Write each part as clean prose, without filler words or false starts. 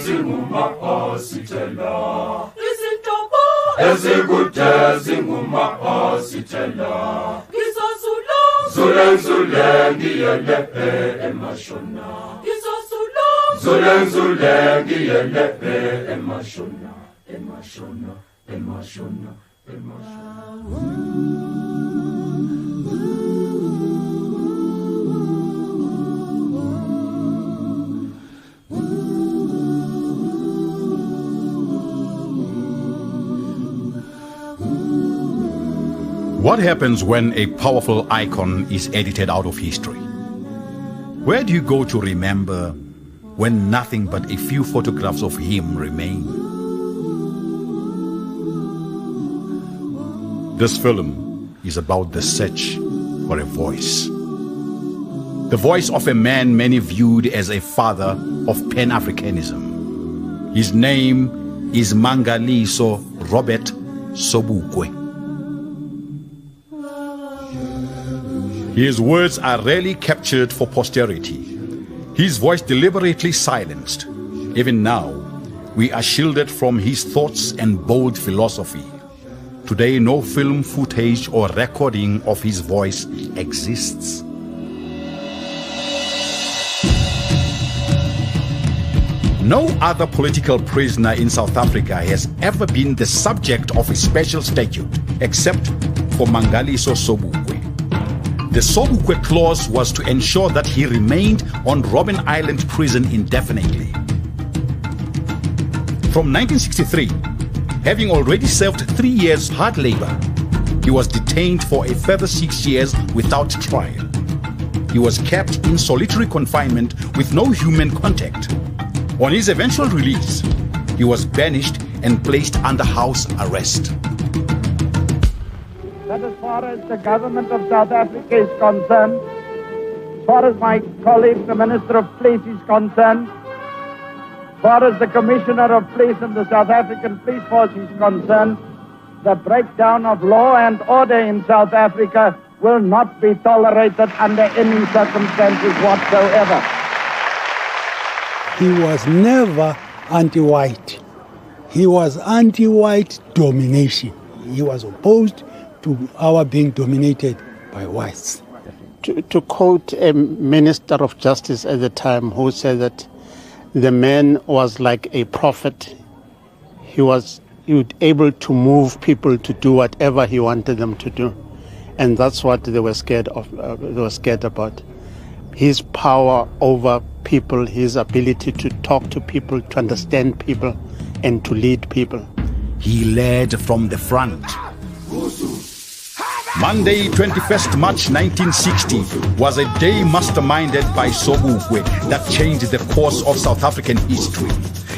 zingumahasitela izintombo ezikude zingumahasitela ngizozula zule ngiyele emashona ngizozula zule ngiyele emashona What happens when a powerful icon is edited out of history? Where do you go to remember when nothing but a few photographs of him remain? This film is about the search for a voice. The voice of a man many viewed as a father of Pan-Africanism. His name is Mangaliso Robert Sobukwe. His words are rarely captured for posterity. His voice deliberately silenced. Even now, we are shielded from his thoughts and bold philosophy. Today, no film footage or recording of his voice exists. No other political prisoner in South Africa has ever been the subject of a special statute, except for Mangaliso Sobukwe. The Sobukwe Clause was to ensure that he remained on Robben Island prison indefinitely. From 1963, having already served 3 years hard labor, he was detained for a further 6 years without trial. He was kept in solitary confinement with no human contact. On his eventual release, he was banished and placed under house arrest. That as far as the government of South Africa is concerned, as far as my colleague, the Minister of Police, is concerned, as far as the Commissioner of Police and the South African Police Force is concerned, the breakdown of law and order in South Africa will not be tolerated under any circumstances whatsoever. He was never anti-white. He was anti-white domination. He was opposed to our being dominated by whites. To quote a Minister of Justice at the time who said that the man was like a prophet. He was able to move people to do whatever he wanted them to do. And that's what they were scared of. They were scared about. His power over people, his ability to talk to people, to understand people, and to lead people. He led from the front. Monday, 21st March 1960 was a day masterminded by Sobukwe that changed the course of South African history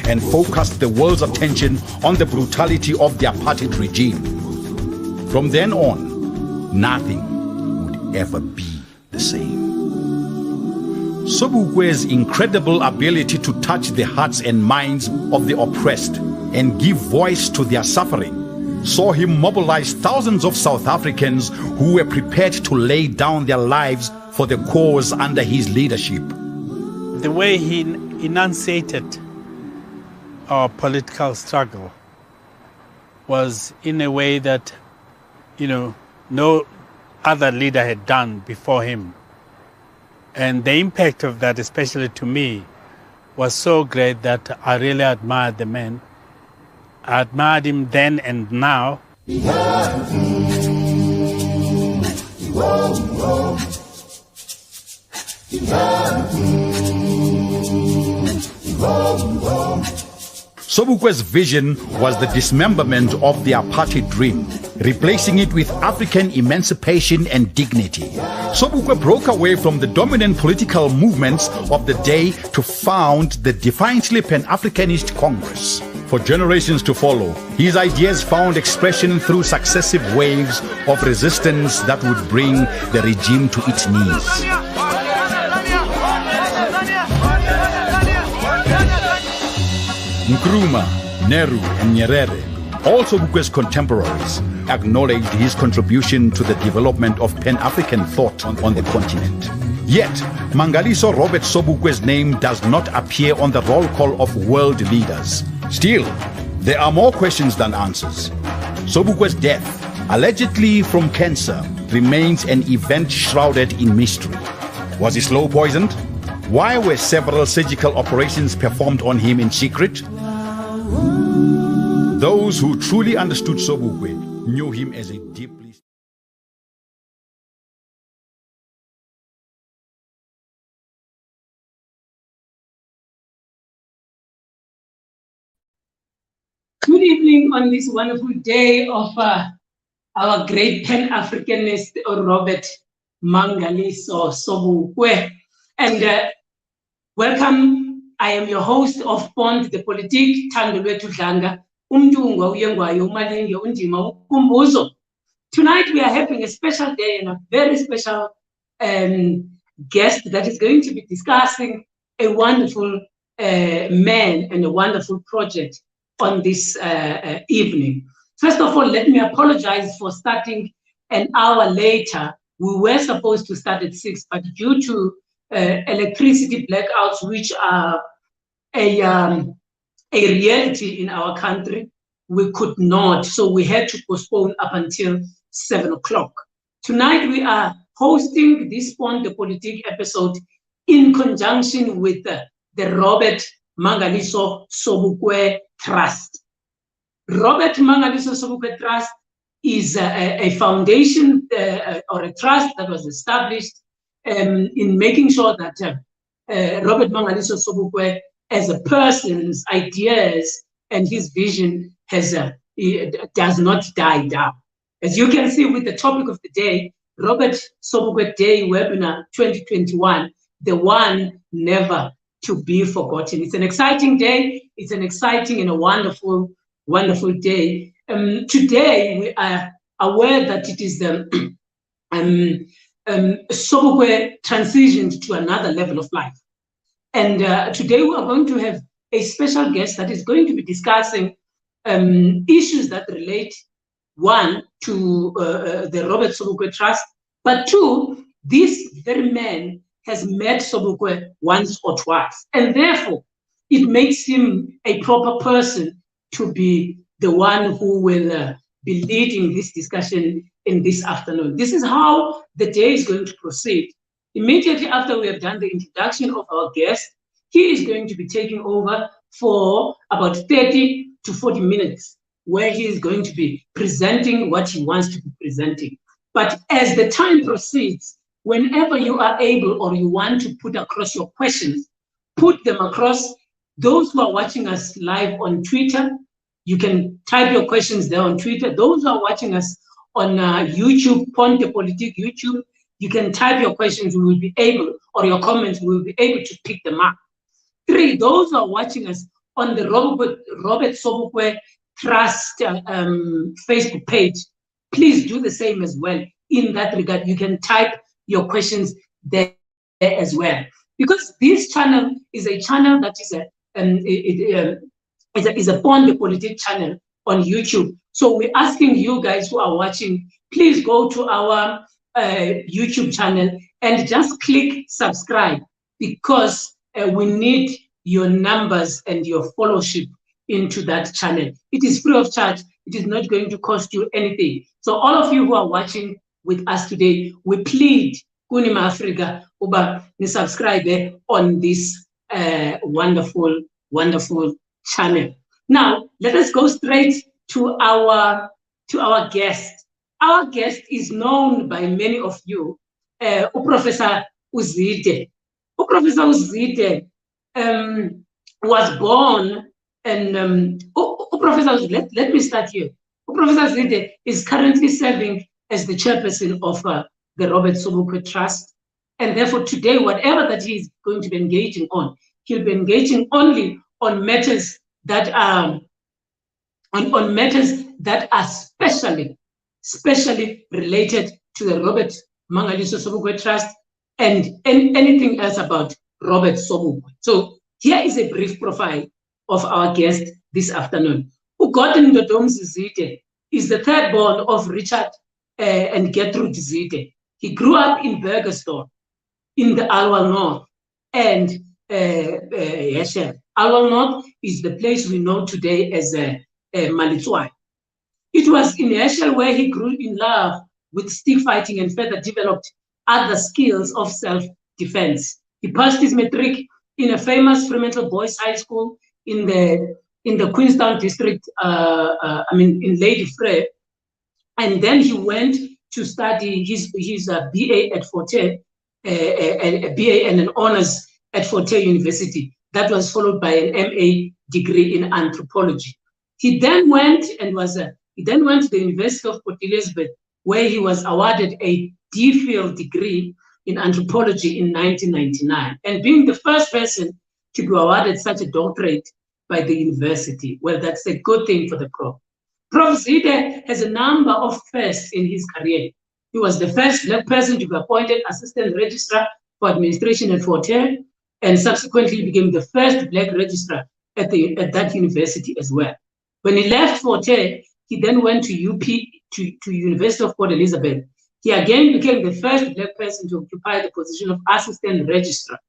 and focused the world's attention on the brutality of the apartheid regime. From then on, nothing would ever be the same. Sobukwe's incredible ability to touch the hearts and minds of the oppressed and give voice to their suffering saw him mobilize thousands of South Africans who were prepared to lay down their lives for the cause under his leadership. The way he enunciated our political struggle was in a way that, no other leader had done before him. And the impact of that, especially to me, was so great that I really admired the man. I admired him then and now. Sobukwe's vision was the dismemberment of the apartheid dream, replacing it with African emancipation and dignity. Sobukwe broke away from the dominant political movements of the day to found the defiantly Pan-Africanist Congress. For generations to follow, his ideas found expression through successive waves of resistance that would bring the regime to its knees. Nkrumah, Nehru, and Nyerere, all Sobukwe's contemporaries, acknowledged his contribution to the development of Pan-African thought on the continent. Yet, Mangaliso Robert Sobukwe's name does not appear on the roll call of world leaders. Still, there are more questions than answers. Sobukwe's death, allegedly from cancer, remains an event shrouded in mystery. Was he slow poisoned? Why were several surgical operations performed on him in secret? Those who truly understood Sobukwe knew him as a deeply... Good evening on this wonderful day of our great Pan-Africanist, Robert Mangaliso Sobukwe. And welcome. I am your host of Pont De Politique, Tonight we are having a special day and a very special guest that is going to be discussing a wonderful man and a wonderful project on this evening. First of all, let me apologize for starting an hour later. We were supposed to start at 6, but due to electricity blackouts, which are a reality in our country, we could not. So we had to postpone up until 7 o'clock. Tonight we are hosting this Pont De Politique episode in conjunction with the Robert Mangaliso Sobukwe Trust. Robert Mangaliso Sobukwe Trust is a foundation or a trust that was established in making sure that Robert Mangaliso Sobukwe, as a person's ideas and his vision, does not die down. As you can see with the topic of the day, Robert Sobukwe Day Webinar 2021, the one never to be forgotten. It's an exciting day. It's an exciting and a wonderful, wonderful day. Today, we are aware that it is Sobukwe transitioned to another level of life. And today we are going to have a special guest that is going to be discussing issues that relate, one, to the Robert Sobukwe Trust, but two, this very man has met Sobukwe once or twice, and therefore it makes him a proper person to be the one who will be leading this discussion in this afternoon. This is how the day is going to proceed. Immediately after we have done the introduction of our guest, he is going to be taking over for about 30 to 40 minutes, where he is going to be presenting what he wants to be presenting. But as the time proceeds, whenever you are able or you want to put across your questions, put them across. Those who are watching us live on Twitter, you can type your questions there on Twitter. Those who are watching us on YouTube, Pont De Politique YouTube, you can type your questions. We will be able, or your comments, we will be able to pick them up. 3, those who are watching us on the Robert Sobukwe Trust Facebook page, please do the same as well. In that regard, you can type your questions there as well, because this channel is a channel that is a Pont De Politique channel on YouTube. So we're asking you guys who are watching, please go to our YouTube channel and just click subscribe, because we need your numbers and your followership into that channel. It is free of charge. It is not going to cost you anything. So all of you who are watching with us today, we plead, Kunima Africa, uba ni subscribe on this wonderful, wonderful channel. Now, let us go straight to our guest. Our guest is known by many of you, Professor Zide. Professor Zide was born, and Professor, let me start here. Professor Zide is currently serving as the chairperson of the Robert Sobukwe Trust, and therefore today, whatever that he is going to be engaging on, he'll be engaging only on matters that are specially related to the Robert Mangaliso Sobukwe Trust and anything else about Robert Sobukwe. So here is a brief profile of our guest this afternoon. Ugotten Zide is the third born of Richard and Gertrude Zide. He grew up in Burgersdorp. in the Alwal North and Yeshel. Alwal North is the place we know today as Malitswai. It was in Yeshel where he grew in love with stick fighting and further developed other skills of self-defense. He passed his matric in a famous Fremantle Boys High School in the Queenstown district, in Lady Frey, and then he went to study his BA at Forte, a BA and an honors at Forte University. That was followed by an MA degree in anthropology. He then went to the University of Port Elizabeth, where he was awarded a DPhil degree in anthropology in 1999, and being the first person to be awarded such a doctorate by the university. Well, that's a good thing for the Prof. Prof Zide has a number of firsts in his career. He was the first Black person to be appointed assistant registrar for administration at Forte, and subsequently became the first Black registrar at that university as well. When he left Forte, he then went to UP, to University of Port Elizabeth. He again became the first Black person to occupy the position of assistant registrar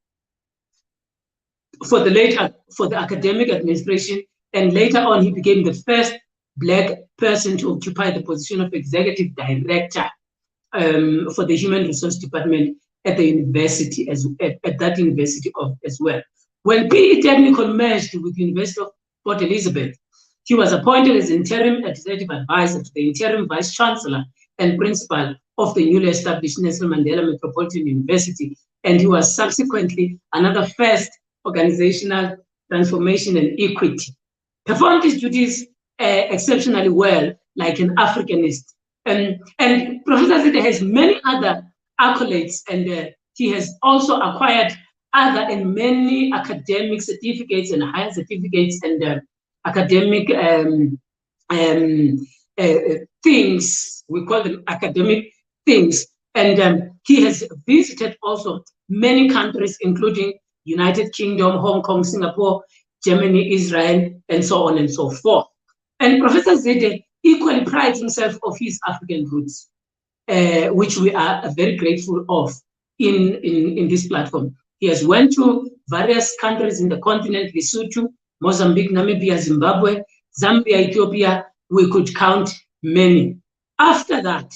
for the academic administration, and later on he became the first Black person to occupy the position of executive director for the human resource department at the university as well. When PE Technical merged with the University of Port Elizabeth, he was appointed as interim executive advisor to the interim vice chancellor and principal of the newly established Nelson Mandela Metropolitan University, and he was subsequently another first organizational transformation and equity. Performed his duties exceptionally well, like an Africanist. And Professor Zide has many other accolades, and he has also acquired other and many academic certificates and higher certificates and academic things. We call them academic things. And he has visited also many countries, including United Kingdom, Hong Kong, Singapore, Germany, Israel, and so on and so forth. And Professor Zide equally prides himself of his African roots, which we are very grateful of in this platform. He has went to various countries in the continent: Lesotho, Mozambique, Namibia, Zimbabwe, Zambia, Ethiopia. We could count many. After that,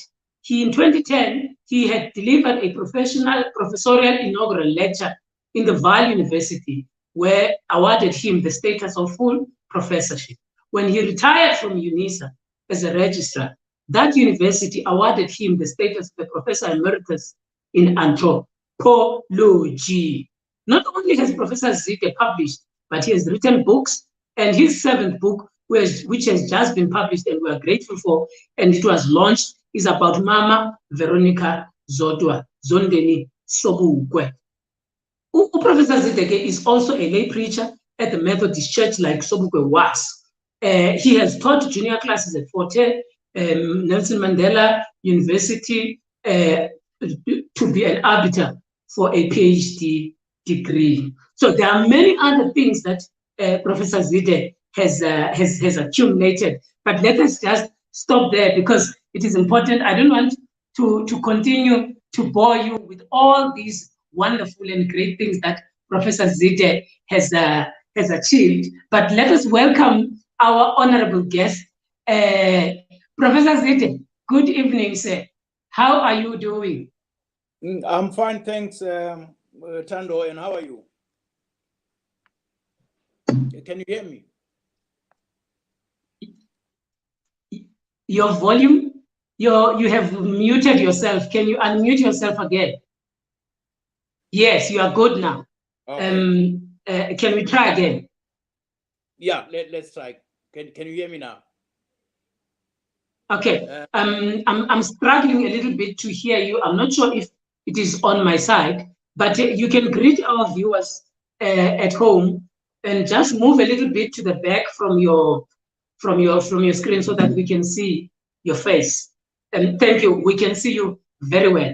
in 2010, he had delivered a professorial inaugural lecture in the Vaal University, where awarded him the status of full professorship. When he retired from UNISA as a registrar, that university awarded him the status of the Professor Emeritus in Anthropology. Not only has Professor Zide published, but he has written books, and his 7th book, which has just been published and we are grateful for, and it was launched, is about Mama Veronica Zodwa, Zondeni Sobukwe. Professor Zide is also a lay preacher at the Methodist Church, like Sobukwe was. He has taught junior classes at Forte, Nelson Mandela University, to be an arbiter for a PhD degree. So there are many other things that Professor Zide has accumulated, but let us just stop there because it is important. I don't want to continue to bore you with all these wonderful and great things that Professor Zide has achieved, but let us welcome our honorable guest, Professor Zide. Good evening, sir. How are you doing? I'm fine, thanks, Tando, and how are you? Can you hear me? Your volume, you have muted yourself. Can you unmute yourself again? Yes, you are good now. Okay. Can we try again? Yeah, let's try. Can you hear me now? Okay. I'm struggling a little bit to hear you. I'm not sure if it is on my side, but you can greet our viewers at home and just move a little bit to the back from your screen so that we can see your face. And thank you. We can see you very well.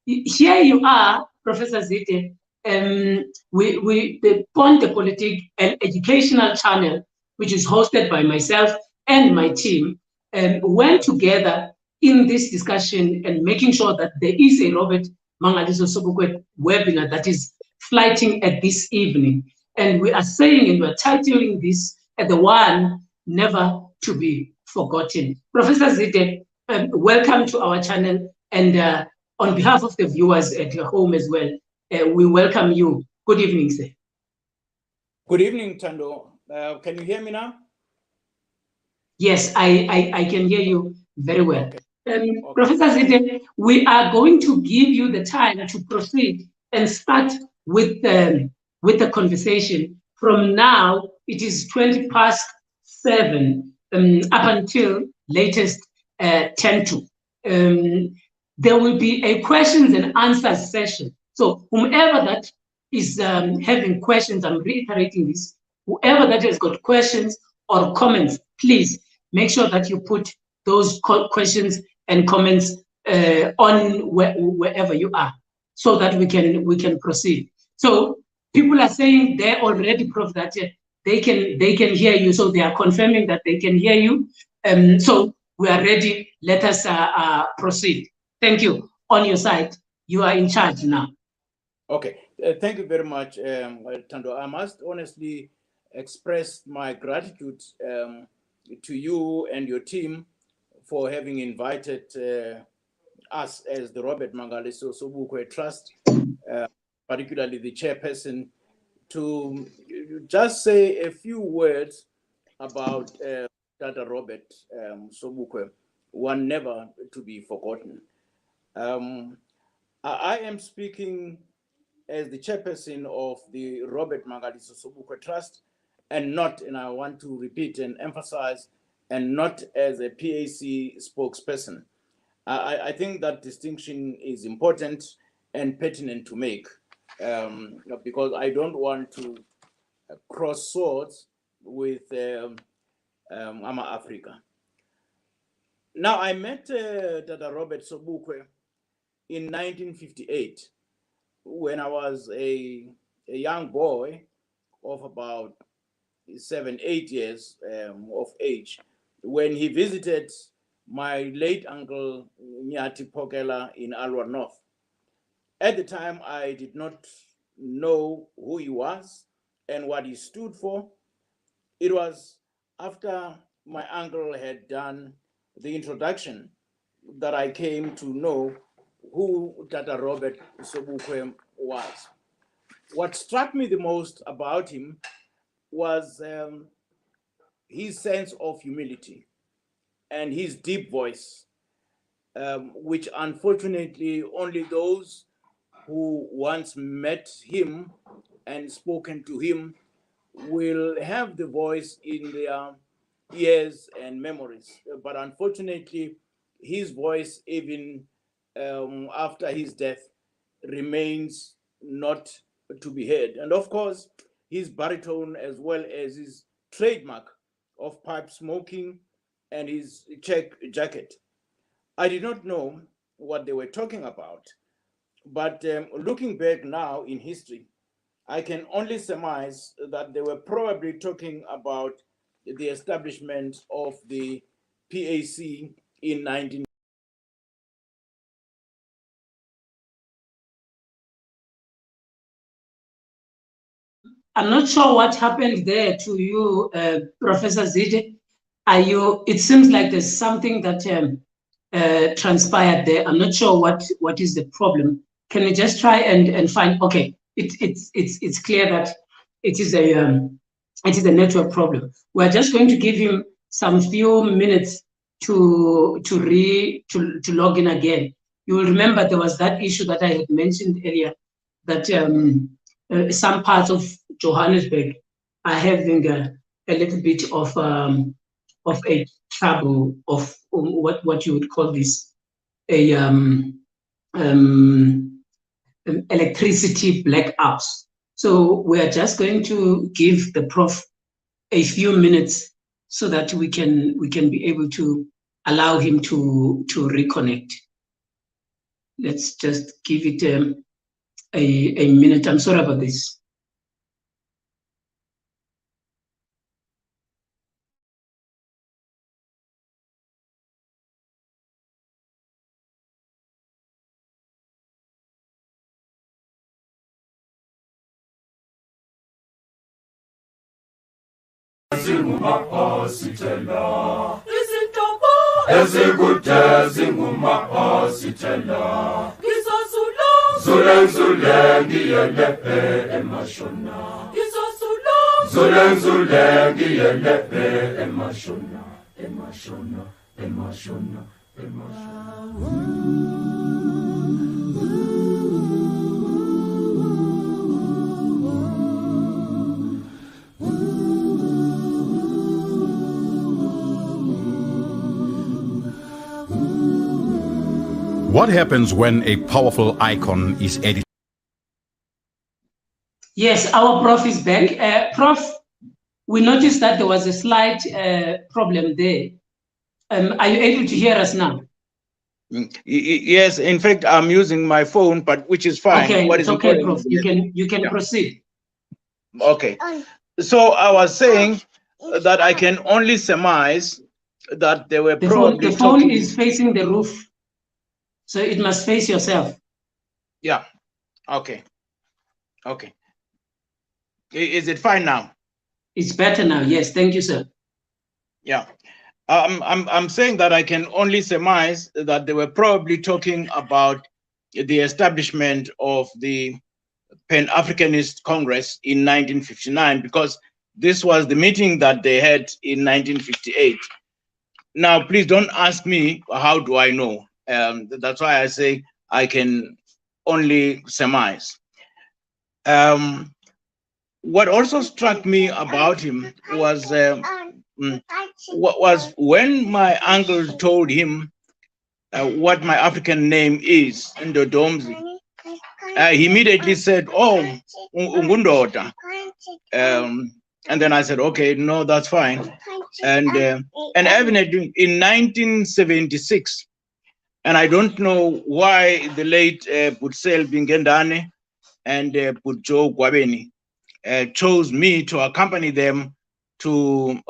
Here you are, Professor Zide. The Pont De Politique, an educational channel, which is hosted by myself and my team, went together in this discussion and making sure that there is a Robert Mangaliso Sobukwe webinar that is flighting at this evening. And we are saying, and we're titling this the one never to be forgotten. Professor Zide, welcome to our channel. And on behalf of the viewers at home as well, we welcome you. Good evening, sir. Good evening, Tando. Can you hear me now? Yes, I can hear you very well. Okay. Professor Zide, we are going to give you the time to proceed and start with the conversation. From now, it is 7:20 up until latest 10 to. There will be a questions and answers session. So whomever that is having questions, I'm reiterating this, whoever that has got questions or comments, please make sure that you put those questions and comments on wherever you are, so that we can proceed. So people are saying they're already, Prof, that they can hear you, so they are confirming that they can hear you. So we are ready. Let us proceed. Thank you. On your side, you are in charge now. Okay. Thank you very much, Tando. I must honestly express my gratitude to you and your team for having invited us as the Robert Sobukwe Trust, particularly the chairperson, to just say a few words about Tata Robert Sobukwe, one never to be forgotten. I am speaking as the chairperson of the Robert Sobukwe Trust, and not, and I want to repeat and emphasize, and not as a PAC spokesperson. I think that distinction is important and pertinent to make, because I don't want to cross swords with Ama Africa. Now, I met Tata Robert Sobukwe in 1958 when I was a young boy of about 7, 8 years of age, when he visited my late uncle Nyati Pokela in Alwa North. At the time, I did not know who he was and what he stood for. It was after my uncle had done the introduction that I came to know who Tata Robert Sobukwe was. What struck me the most about him was his sense of humility and his deep voice, which unfortunately only those who once met him and spoken to him will have the voice in their ears and memories. But unfortunately, his voice, even after his death, remains not to be heard. And of course, his baritone, as well as his trademark of pipe smoking and his check jacket. I did not know what they were talking about, but looking back now in history, I can only surmise that they were probably talking about the establishment of the PAC in 19. I'm not sure what happened there to you, Professor Zide. It seems like there's something that transpired there. I'm not sure what is the problem. Can you just try and find? Okay, it's clear that it is a network problem. We're just going to give him some few minutes to log in again. You will remember there was that issue that I had mentioned earlier, that some parts of Johannesburg are having a little bit of a trouble of what you would call this, a electricity blackouts. So we are just going to give the Prof a few minutes so that we can be able to allow him to reconnect. Let's just give it a minute. I'm sorry about this. zingumahositela izintombo ezikude zingumahositela ngizozula zule ngiyele emashona ngizozula zule ngiyele emashona What happens when a powerful icon is edited? Yes, our Prof is back. Prof, we noticed that there was a slight problem there. Are you able to hear us now? Yes, in fact, I'm using my phone, but which is fine. Okay, What it's is okay, Prof. You can proceed. Okay. So I was saying that I can only surmise that they were probably the phone is facing the roof, so it must face yourself. Yeah. Okay. Okay. Is it fine now? It's better now. Yes. Thank you, sir. Yeah. I'm saying that I can only surmise that they were probably talking about the establishment of the Pan-Africanist Congress in 1959, because this was the meeting that they had in 1958. Now, please don't ask me, how do I know? That's why I say I can only surmise. What also struck me about him was when my uncle told him what my African name is, Ndodomzi, he immediately said, "Oh, Ungundoda." And then I said, "Okay, no, that's fine." And evidently in 1976, and I don't know why the late Butsel Bingendane and Butjo Gwabeni chose me to accompany them to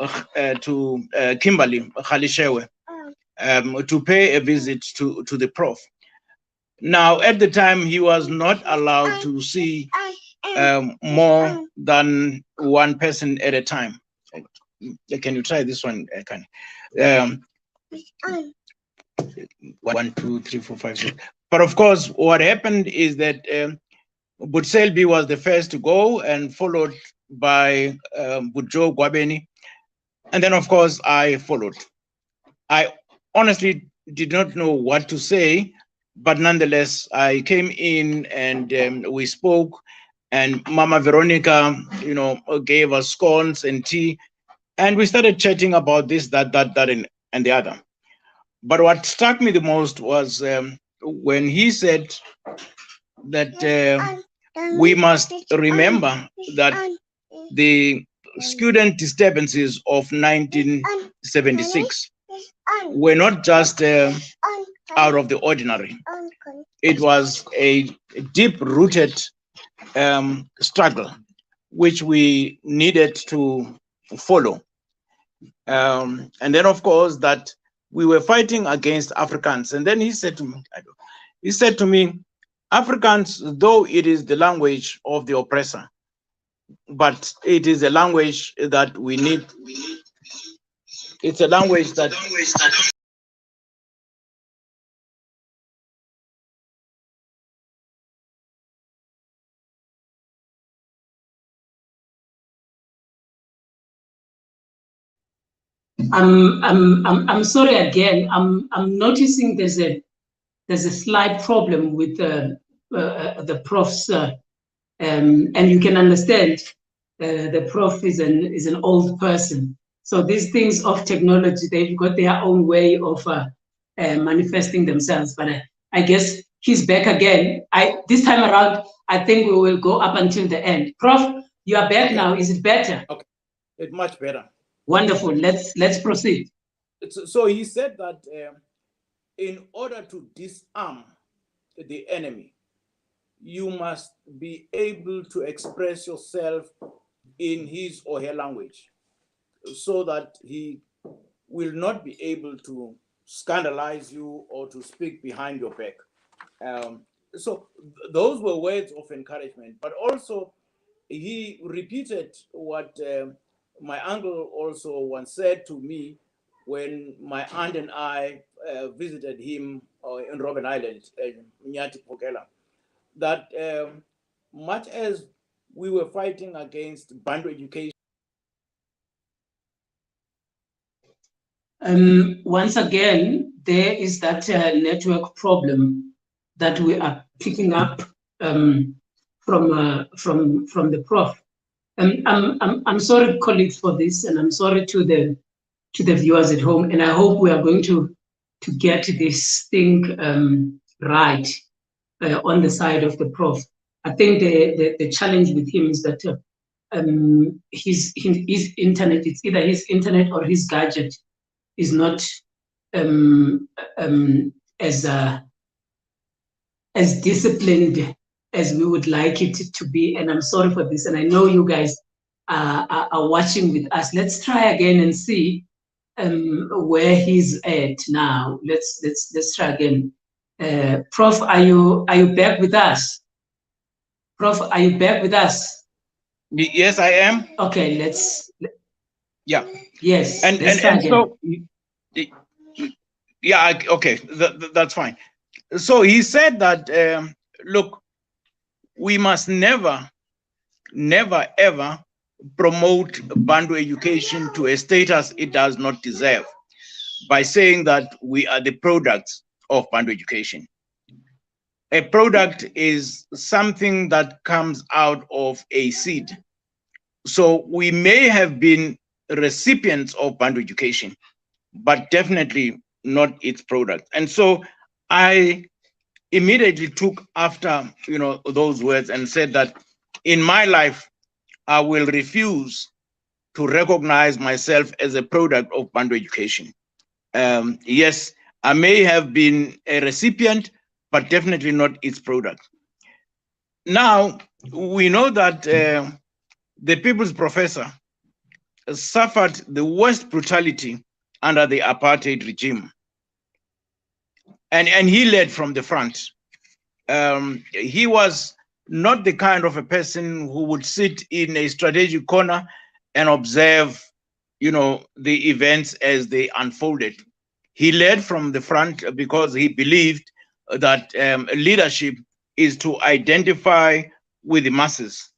Kimberley, Khalishewe, to pay a visit to the Prof. Now, at the time, he was not allowed to see more than one person at a time. Can you try this one, Kani? 1, 2, 3, 4, 5, 6. But of course, what happened is that Butselbi was the first to go, and followed by Butjo Gwabeni. And then, of course, I followed. I honestly did not know what to say, but nonetheless, I came in and we spoke, and Mama Veronica, gave us scones and tea, and we started chatting about this, that, and the other. But what struck me the most was when he said that we must remember that the student disturbances of 1976 were not just out of the ordinary. It was a deep-rooted struggle which we needed to follow. And then, of course, that we were fighting against Afrikaans. And then he said to me, Afrikaans, though it is the language of the oppressor, but it is a language that we need. It's a language that I'm sorry again. I'm noticing there's a slight problem with the Prof's, and you can understand the Prof is an old person. So these things of technology, they've got their own way of manifesting themselves. But I guess he's back again. This time around, I think we will go up until the end. Prof, you are back now. Is it better? Okay, it's much better. Wonderful. Let's proceed. So he said that in order to disarm the enemy, you must be able to express yourself in his or her language, so that he will not be able to scandalize you or to speak behind your back. So those were words of encouragement, but also he repeated what my uncle also once said to me when my aunt and I visited him in Robben Island, Nyati Pokela, that much as we were fighting against Bantu education. Once again, there is that network problem that we are picking up from the Prof. I'm sorry, colleagues, for this, and I'm sorry to the viewers at home, and I hope we are going to get this thing right on the side of the Prof. I think the challenge with him is that his internet, it's either his internet or his gadget is not as disciplined as we would like it to be, and I'm sorry for this. And I know you guys are watching with us. Let's try again and see where he's at now. Let's try again. Prof, are you back with us? Prof, are you back with us? Yes, I am. Okay, let's. Yeah. Yes. And so, yeah. Okay, that's fine. So he said that look, we must never ever promote Bantu education to a status it does not deserve by saying that we are the products of Bantu education. A product is something that comes out of a seed. So we may have been recipients of Bantu education, but definitely not its product. And so I immediately took after those words and said that in my life, I will refuse to recognize myself as a product of Bantu education. Yes, I may have been a recipient, but definitely not its product. Now, we know that the People's Professor suffered the worst brutality under the apartheid regime. And he led from the front. He was not the kind of a person who would sit in a strategic corner and observe, the events as they unfolded. He led from the front because he believed that leadership is to identify with the masses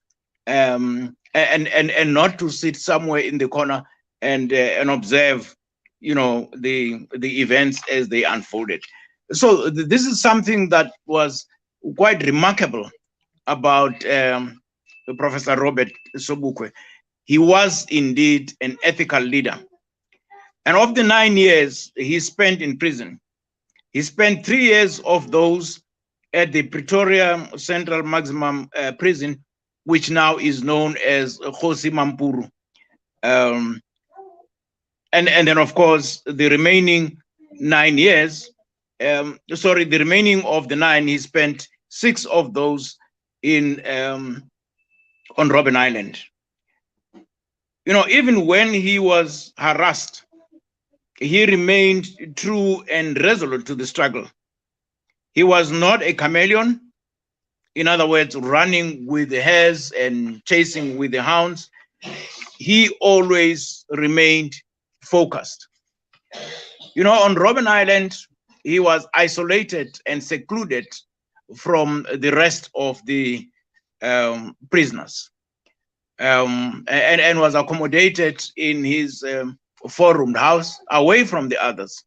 and not to sit somewhere in the corner and observe, the events as they unfolded. So this is something that was quite remarkable about Professor Robert Sobukwe. He was indeed an ethical leader. And of the 9 years he spent in prison, he spent 3 years of those at the Pretoria Central Maximum Prison, which now is known as Kgosi Mampuru. And then, of course, the remaining 9 years, the remaining of the 9, he spent 6 of those on Robben Island. Even when he was harassed, he remained true and resolute to the struggle. He was not a chameleon. In other words, running with the hares and chasing with the hounds. He always remained focused. On Robben Island, he was isolated and secluded from the rest of the prisoners and was accommodated in his 4-roomed house away from the others.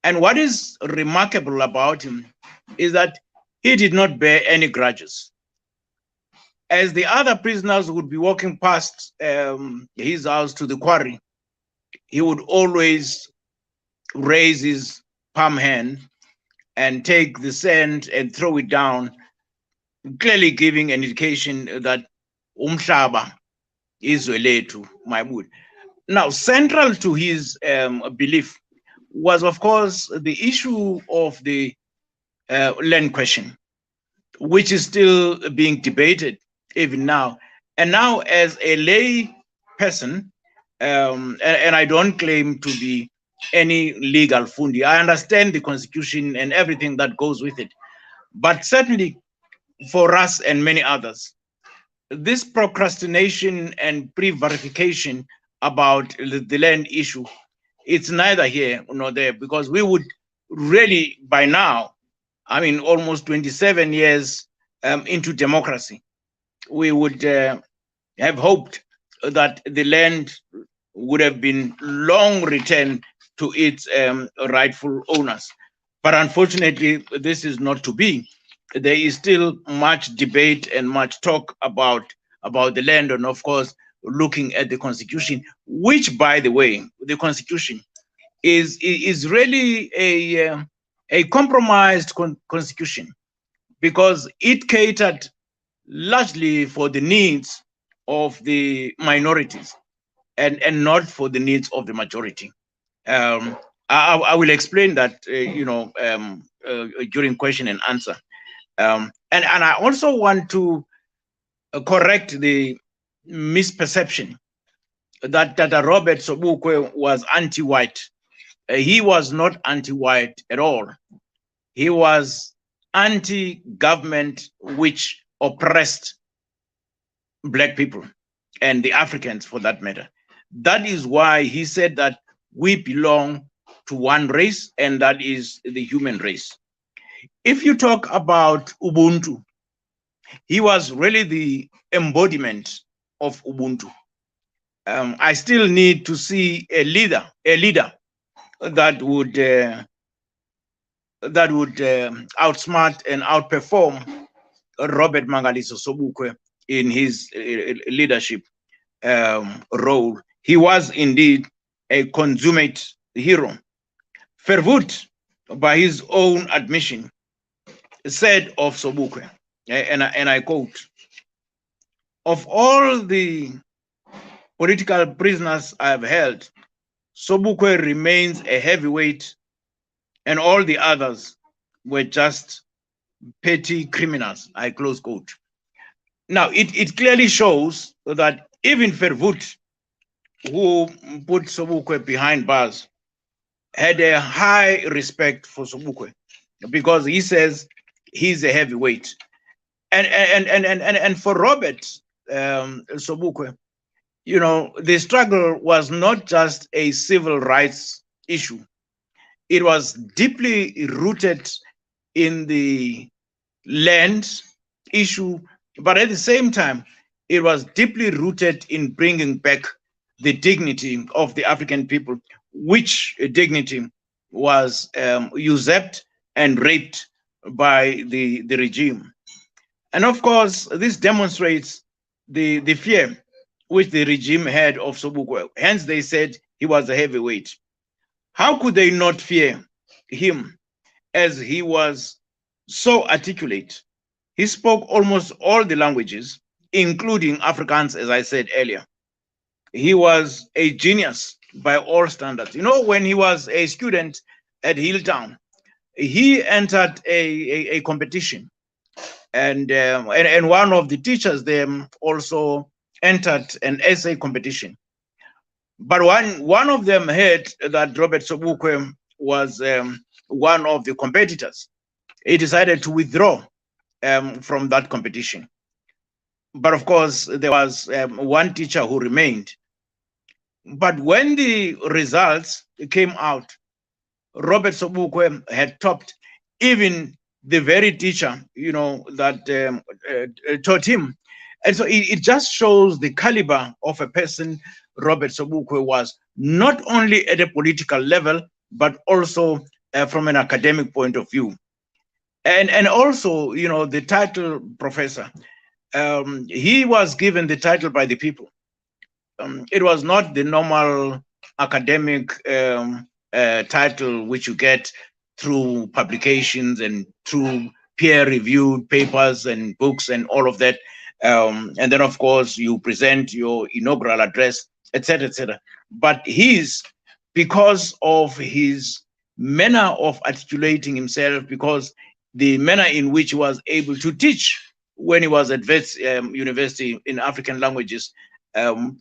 And what is remarkable about him is that he did not bear any grudges. As the other prisoners would be walking past his house to the quarry, he would always raise his palm hand and take the sand and throw it down, clearly giving an indication that umhlaba izwe lethu, my wood. Now, central to his belief was, of course, the issue of the land question, which is still being debated even now. And now, as a lay person, and I don't claim to be any legal fundi, I understand the Constitution and everything that goes with it. But certainly for us and many others, this procrastination and pre-verification about the land issue, it's neither here nor there, because we would really, by now, I mean, almost 27 years into democracy, we would have hoped that the land would have been long returned to its rightful owners. But unfortunately, this is not to be. There is still much debate and much talk about the land, and of course, looking at the Constitution, which, by the way, the Constitution is really a compromised constitution, because it catered largely for the needs of the minorities and not for the needs of the majority. I will explain that during question and answer. And I also want to correct the misperception that Robert Sobukwe was anti-white. He was not anti-white at all. He was anti-government which oppressed Black people and the Africans, for that matter. That is why he said that we belong to one race, and that is the human race. If you talk about Ubuntu, he was really the embodiment of Ubuntu. I still need to see a leader that would outsmart and outperform Robert Mangaliso Sobukwe in his leadership role. He was indeed a consummate hero. Verwoerd, by his own admission, said of Sobukwe, and I quote, "Of all the political prisoners I have held, Sobukwe remains a heavyweight, and all the others were just petty criminals," I close quote. Now, it clearly shows that even Verwoerd, who put Sobukwe behind bars, had a high respect for Sobukwe, because he says he's a heavyweight. And for Robert Sobukwe, you know, the struggle was not just a civil rights issue. It was deeply rooted in the land issue, but at the same time, it was deeply rooted in bringing back the dignity of the African people, which dignity was usurped and raped by the regime. And of course, this demonstrates the fear which the regime had of Sobukwe. Hence, they said he was a heavyweight. How could they not fear him, as he was so articulate? He spoke almost all the languages, including Afrikaans, as I said earlier. He was a genius by all standards. You know, when he was a student at Hilltown, he entered a competition, and one of the teachers there also entered an essay competition. But one of them heard that Robert Sobukwe was one of the competitors. He decided to withdraw from that competition. But of course, there was one teacher who remained. But when the results came out, Robert Sobukwe had topped even the very teacher, you know, that taught him. And so it just shows the caliber of a person Robert Sobukwe was, not only at a political level, but also from an academic point of view. And also, you know, the title professor, he was given the title by the people. It was not the normal academic title which you get through publications and through peer-reviewed papers and books and all of that. And then, of course, you present your inaugural address, etc., etc. But because of his manner of articulating himself, because the manner in which he was able to teach when he was at Wits University in African languages,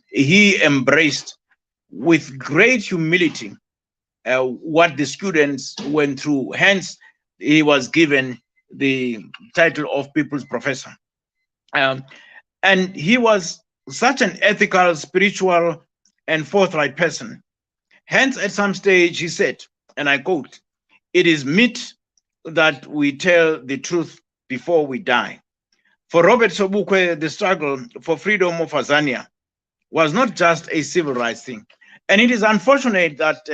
he embraced with great humility what the students went through. Hence, he was given the title of People's Professor. And he was such an ethical, spiritual, and forthright person. Hence, at some stage, he said, and I quote, "It is meet that we tell the truth before we die." For Robert Sobukwe, the struggle for freedom of Azania was not just a civil rights thing. And it is unfortunate that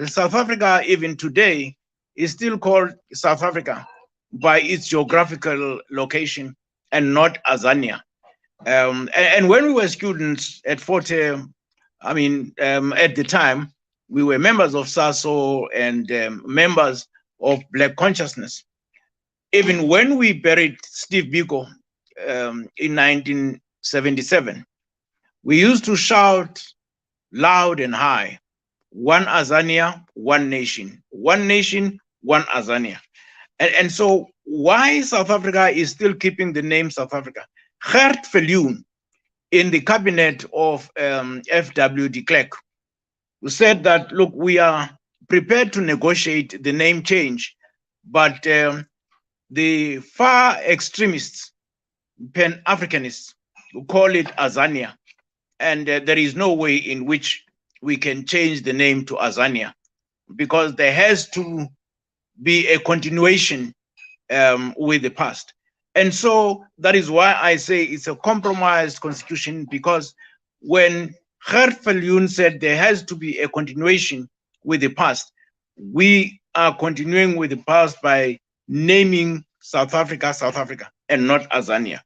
South Africa, even today, is still called South Africa by its geographical location and not Azania. And when we were students at Forte, at the time, we were members of SASO and members of Black Consciousness. Even when we buried Steve Biko in 1977, we used to shout loud and high, "One Azania, one nation. One nation, one Azania." And so why South Africa is still keeping the name South Africa? Gert Viljoen, in the cabinet of FW de Klerk, who said that, look, we are prepared to negotiate the name change, but the far extremists, Pan-Africanists, who call it Azania, and there is no way in which we can change the name to Azania, because there has to be a continuation with the past. And so that is why I say it's a compromised constitution, because when Gert Viljoen said there has to be a continuation with the past, we are continuing with the past by naming South Africa, South Africa, and not Azania.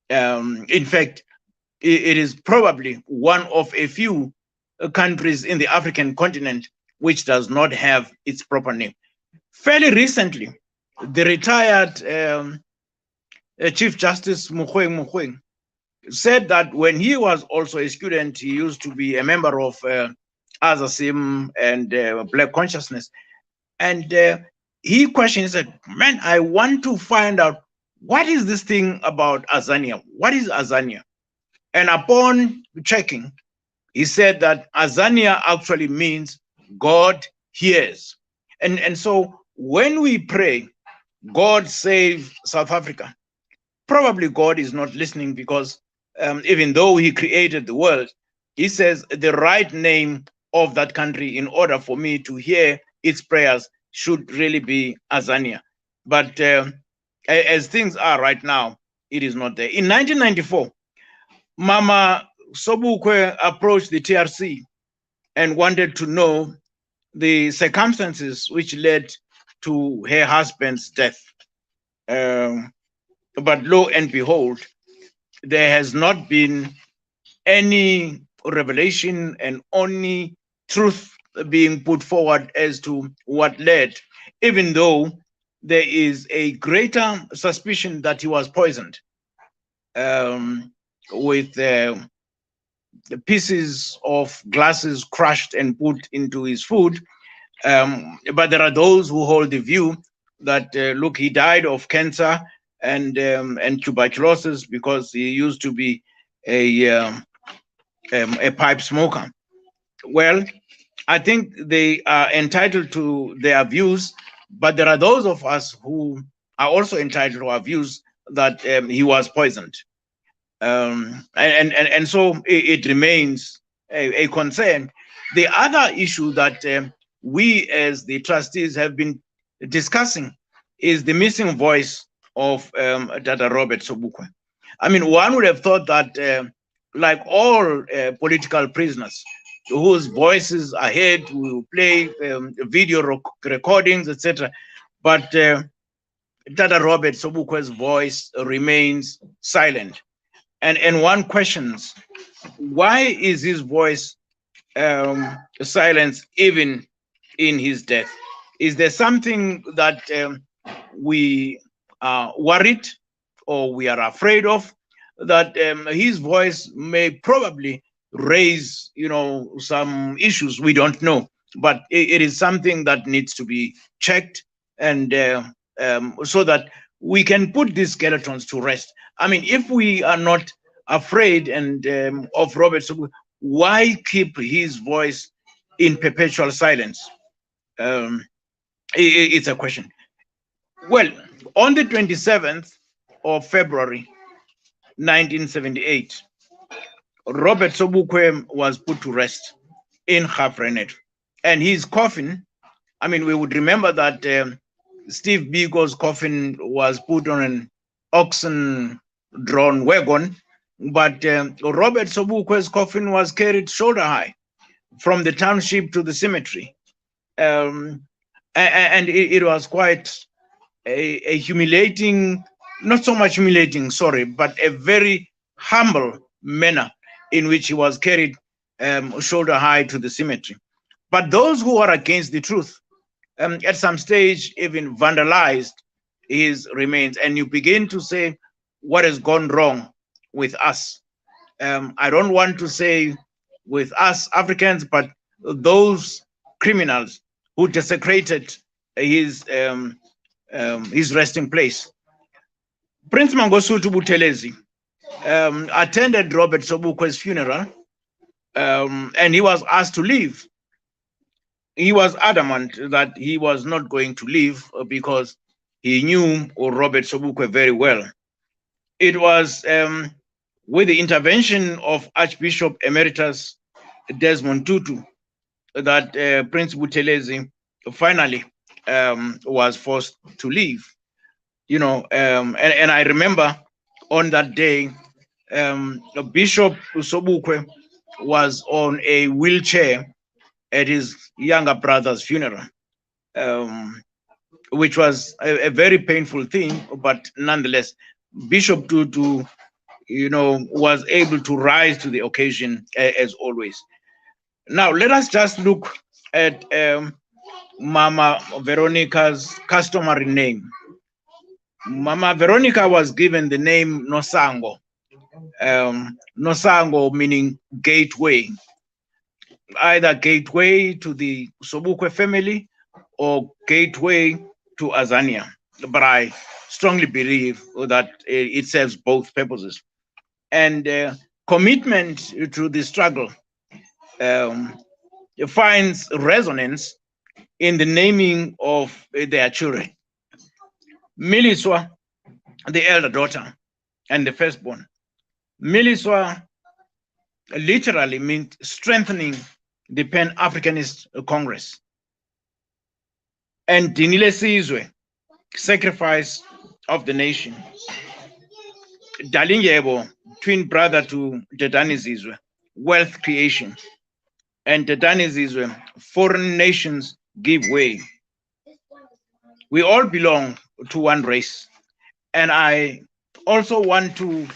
In fact, it is probably one of a few countries in the African continent which does not have its proper name. Fairly recently, the retired Chief Justice Mogoeng said that when he was also a student, he used to be a member of Azasim and Black Consciousness. And he questioned, he said, "Man, I want to find out, what is this thing about Azania? What is Azania?" And upon checking, he said that Azania actually means God hears. And so when we pray, "God save South Africa," probably God is not listening, because even though he created the world, he says the right name of that country in order for me to hear its prayers should really be Azania. But as things are right now, it is not there. In 1994, Mama Sobukwe approached the TRC and wanted to know the circumstances which led to her husband's death. But lo and behold, there has not been any revelation and only truth being put forward as to what led, even though there is a greater suspicion that he was poisoned with the pieces of glasses crushed and put into his food. But there are those who hold the view that, look, he died of cancer and tuberculosis because he used to be a pipe smoker. Well, I think they are entitled to their views, but there are those of us who are also entitled to our views that he was poisoned. And so it remains a concern. The other issue that we as the trustees have been discussing is the missing voice of Dr. Robert Sobukwe. I mean, one would have thought that like all political prisoners whose voices are heard, we will play video recordings, etc. But Dr. Robert Sobukwe's voice remains silent. And one questions, why is his voice silenced even in his death? Is there something that we are worried or we are afraid of, that his voice may probably raise, some issues we don't know, but it is something that needs to be checked, and so that we can put these skeletons to rest. I mean, if we are not afraid and of Robert Sobukwe, why keep his voice in perpetual silence? It's a question. Well, on the 27th of February, 1978, Robert Sobukwe was put to rest in Gaborone. And his coffin, I mean, we would remember that Steve Biko's coffin was put on an oxen-drawn wagon, but Robert Sobukwe's coffin was carried shoulder high from the township to the cemetery. And it was quite a humiliating, not so much humiliating, sorry, but a very humble manner in which he was carried shoulder high to the cemetery. But those who are against the truth, at some stage, even vandalized his remains. And you begin to say, what has gone wrong with us? I don't want to say with us Africans, but those criminals who desecrated his resting place. Prince Mangosuthu Buthelezi attended Robert Sobukwe's funeral, and he was asked to leave. He was adamant that he was not going to leave because he knew Robert Sobukwe very well. It was with the intervention of Archbishop Emeritus Desmond Tutu that Prince Buthelezi finally was forced to leave. You know, and I remember on that day, Bishop Sobukwe was on a wheelchair at his younger brother's funeral, which was a very painful thing, but nonetheless, Bishop Tutu, you know, was able to rise to the occasion as always. Now, let us just look at Mama Veronica's customary name. Mama Veronica was given the name Nosango. Nosango meaning gateway, either gateway to the Sobukwe family or gateway to Azania. But I strongly believe that it serves both purposes. And commitment to the struggle finds resonance in the naming of their children. Miliswa, the elder daughter, and the firstborn. Miliswa literally means strengthening the Pan-Africanist Congress. And Dinile Sizwe, sacrifice of the nation. Dalingebo, twin brother to Dedani Zizwe, wealth creation. And Dedani Zizwe, foreign nations give way. We all belong to one race. And I also want to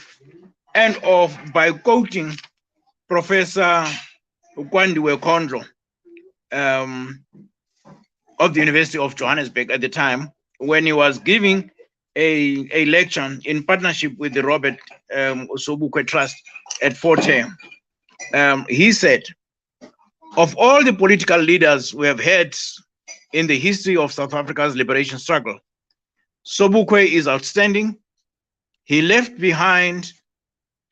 end off by quoting Professor Ukwandiwe Kondlo of the University of Johannesburg at the time, when he was giving a lecture in partnership with the Robert Sobukwe Trust at Fort Hare. He said, of all the political leaders we have had in the history of South Africa's liberation struggle, Sobukwe is outstanding. He left behind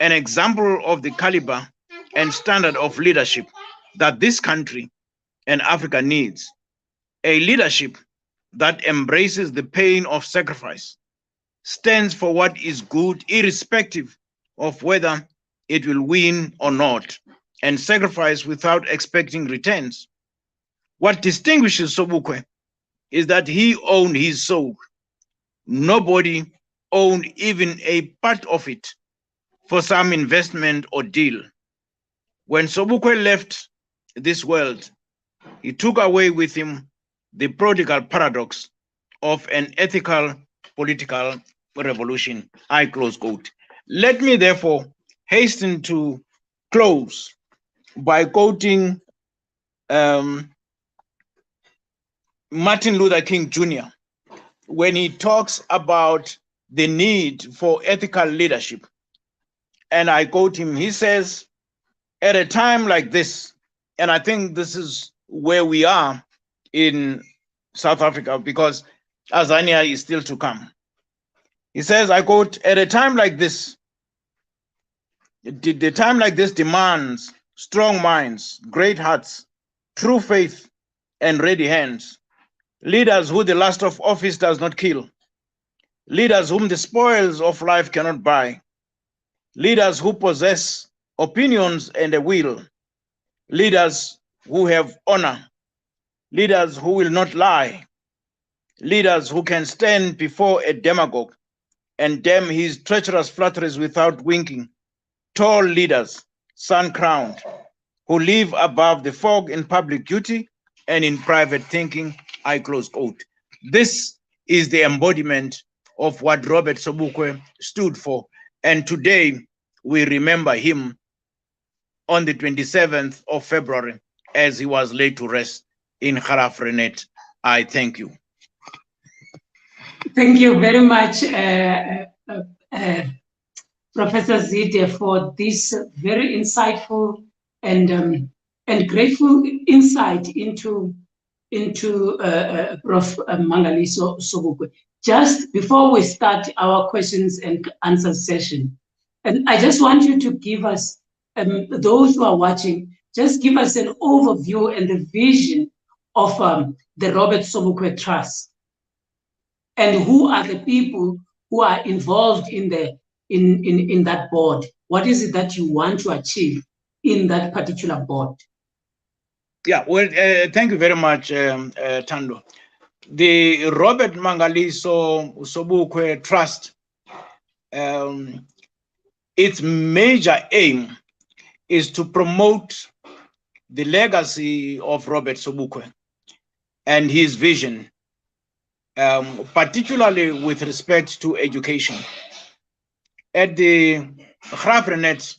an example of the caliber and standard of leadership that this country and Africa needs. A leadership that embraces the pain of sacrifice, stands for what is good irrespective of whether it will win or not, and sacrifice without expecting returns. What distinguishes Sobukwe is that he owned his soul. Nobody owned even a part of it for some investment or deal. When Sobukwe left this world, he took away with him the prodigal paradox of an ethical political revolution. I close quote. Let me therefore hasten to close by quoting Martin Luther King Jr. when he talks about the need for ethical leadership. And I quote him, he says, at a time like this, and I think this is where we are in South Africa, because Azania is still to come. He says, I quote, at a time like this, the time like this demands strong minds, great hearts, true faith, and ready hands. Leaders who the lust of office does not kill. Leaders whom the spoils of life cannot buy. leaders who possess opinions and a will, leaders who have honor, leaders who will not lie, leaders who can stand before a demagogue and damn his treacherous flatteries without winking, tall leaders, sun-crowned, who live above the fog in public duty and in private thinking, I close quote. This is the embodiment of what Robert Sobukwe stood for. And today we remember him on the 27th of February as he was laid to rest in Harafrenet. I thank you. Thank you very much, Professor Zide, for this very insightful and grateful insight into Prof. Mangaliso Sobukwe. Just before we start our questions and answers session, and I just want you to give us, those who are watching, just give us an overview and the vision of the Robert Sobukwe Trust, and who are the people who are involved in that board. What is it that you want to achieve in that particular board? Yeah, well, thank you very much, Tando. The Robert Mangaliso Sobukwe Trust, its major aim is to promote the legacy of Robert Sobukwe and his vision, particularly with respect to education. At the Grafrenet,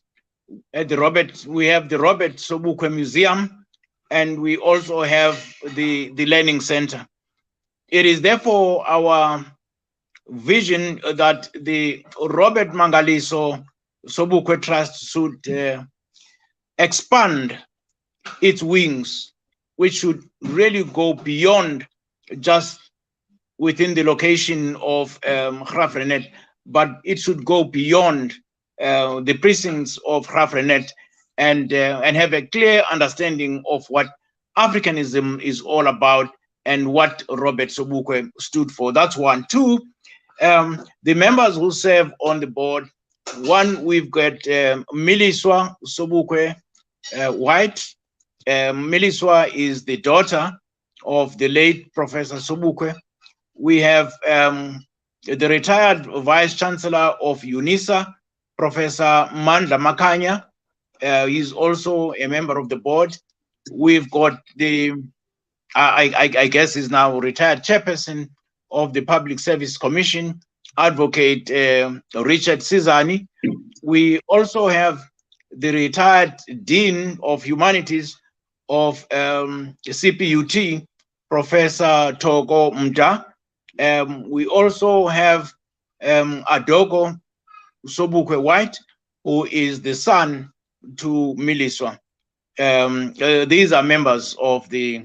we have the Robert Sobukwe Museum, and we also have the Learning Center. It is therefore our vision that the Robert Mangaliso Sobukwe Trust should expand its wings, which should really go beyond just within the location of Grafrenet, but it should go beyond the precincts of Grafrenet and have a clear understanding of what Africanism is all about and what Robert Sobukwe stood for. That's one. Two, the members who serve on the board, one, we've got Miliswa Sobukwe White. Miliswa is the daughter of the late Professor Sobukwe. We have the retired Vice Chancellor of UNISA, Professor Mandla Makanya. He's also a member of the board. We've got the, I guess he's now retired chairperson of the Public Service Commission, Advocate Richard Sizani. We also have the retired Dean of Humanities of CPUT, Professor Togo Mda. We also have Adogo Sobukwe White, who is the son to Miliswa. These are members of the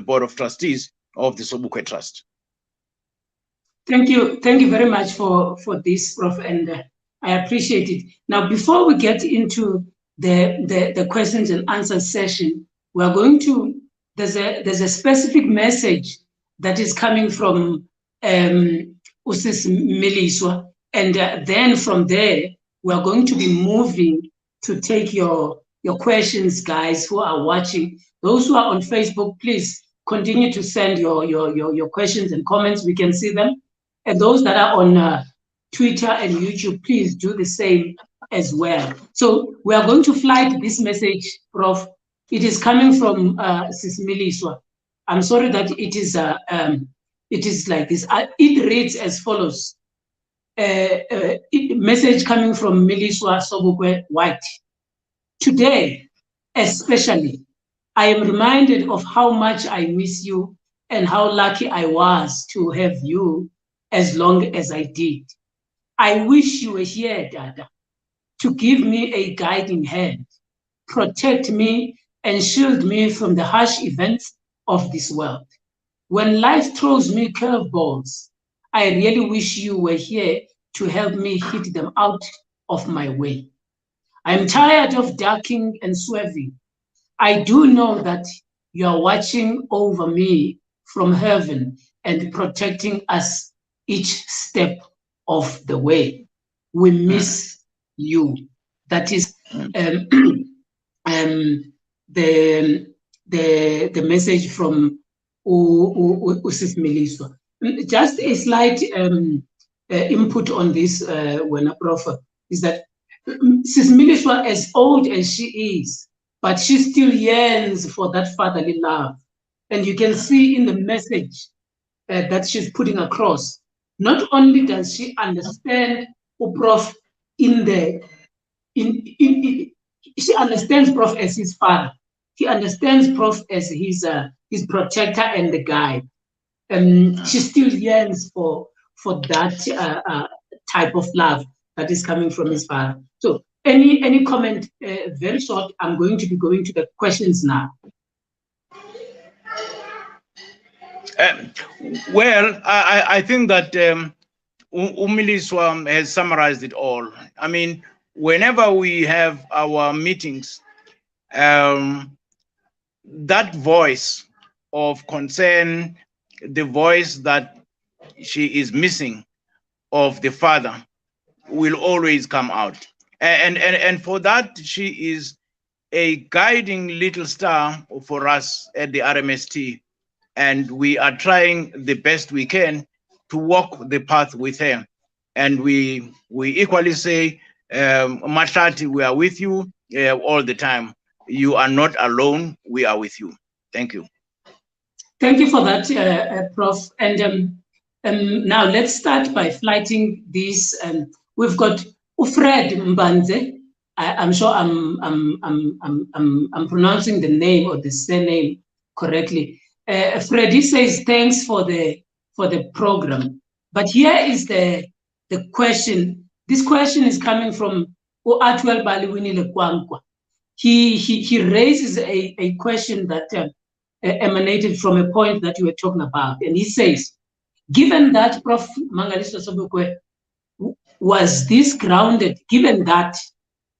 Board of Trustees of the Sobukwe Trust. Thank you very much for this, Prof, and I appreciate it. Now, before we get into the questions and answers session, we are going to, there's a specific message that is coming from Usis Miliswa, and then from there we are going to be moving to take your questions, guys who are watching. Those who are on Facebook, please continue to send your questions and comments. We can see them. And those that are on Twitter and YouTube, please do the same as well. So we are going to flight this message, Prof. It is coming from Sis Miliswa. I'm sorry that it is like this. It reads as follows. Message coming from Miliswa Sobukwe White. Today, especially, I am reminded of how much I miss you and how lucky I was to have you as long as I did. I wish you were here, Dada, to give me a guiding hand, protect me and shield me from the harsh events of this world. When life throws me curveballs, I really wish you were here to help me hit them out of my way. I'm tired of ducking and swerving. I do know that you are watching over me from heaven and protecting us each step of the way. We miss you. That is the message from Usis Meliswa. Just a slight input on this, when a Prof, is that Sis Meliswa, as old as she is, but she still yearns for that fatherly love. And you can see in the message that she's putting across, not only does she understand Prof she understands Prof as his father. He understands Prof as his protector and the guide. She still yearns for that type of love that is coming from his father. So any comment, very short. I'm going to be going to the questions now. Well, I think that Umiliswa has summarized it all. I mean, whenever we have our meetings, that voice of concern, the voice that she is missing of the father, will always come out. And for that, she is a guiding little star for us at the RMST. And we are trying the best we can to walk the path with her. And we equally say, Mahlati, we are with you all the time. You are not alone, we are with you. Thank you. Thank you for that, Prof. And now let's start by flighting this. We've got Ufred Mbanze. I'm sure I'm pronouncing the name or the surname correctly. Freddy says thanks for the program. But here is the question. This question is coming from Atwell Baliwini Lekwankwa. He raises a question that emanated from a point that you were talking about. And he says, given that Prof Mangaliso Sobukwe was this grounded, given that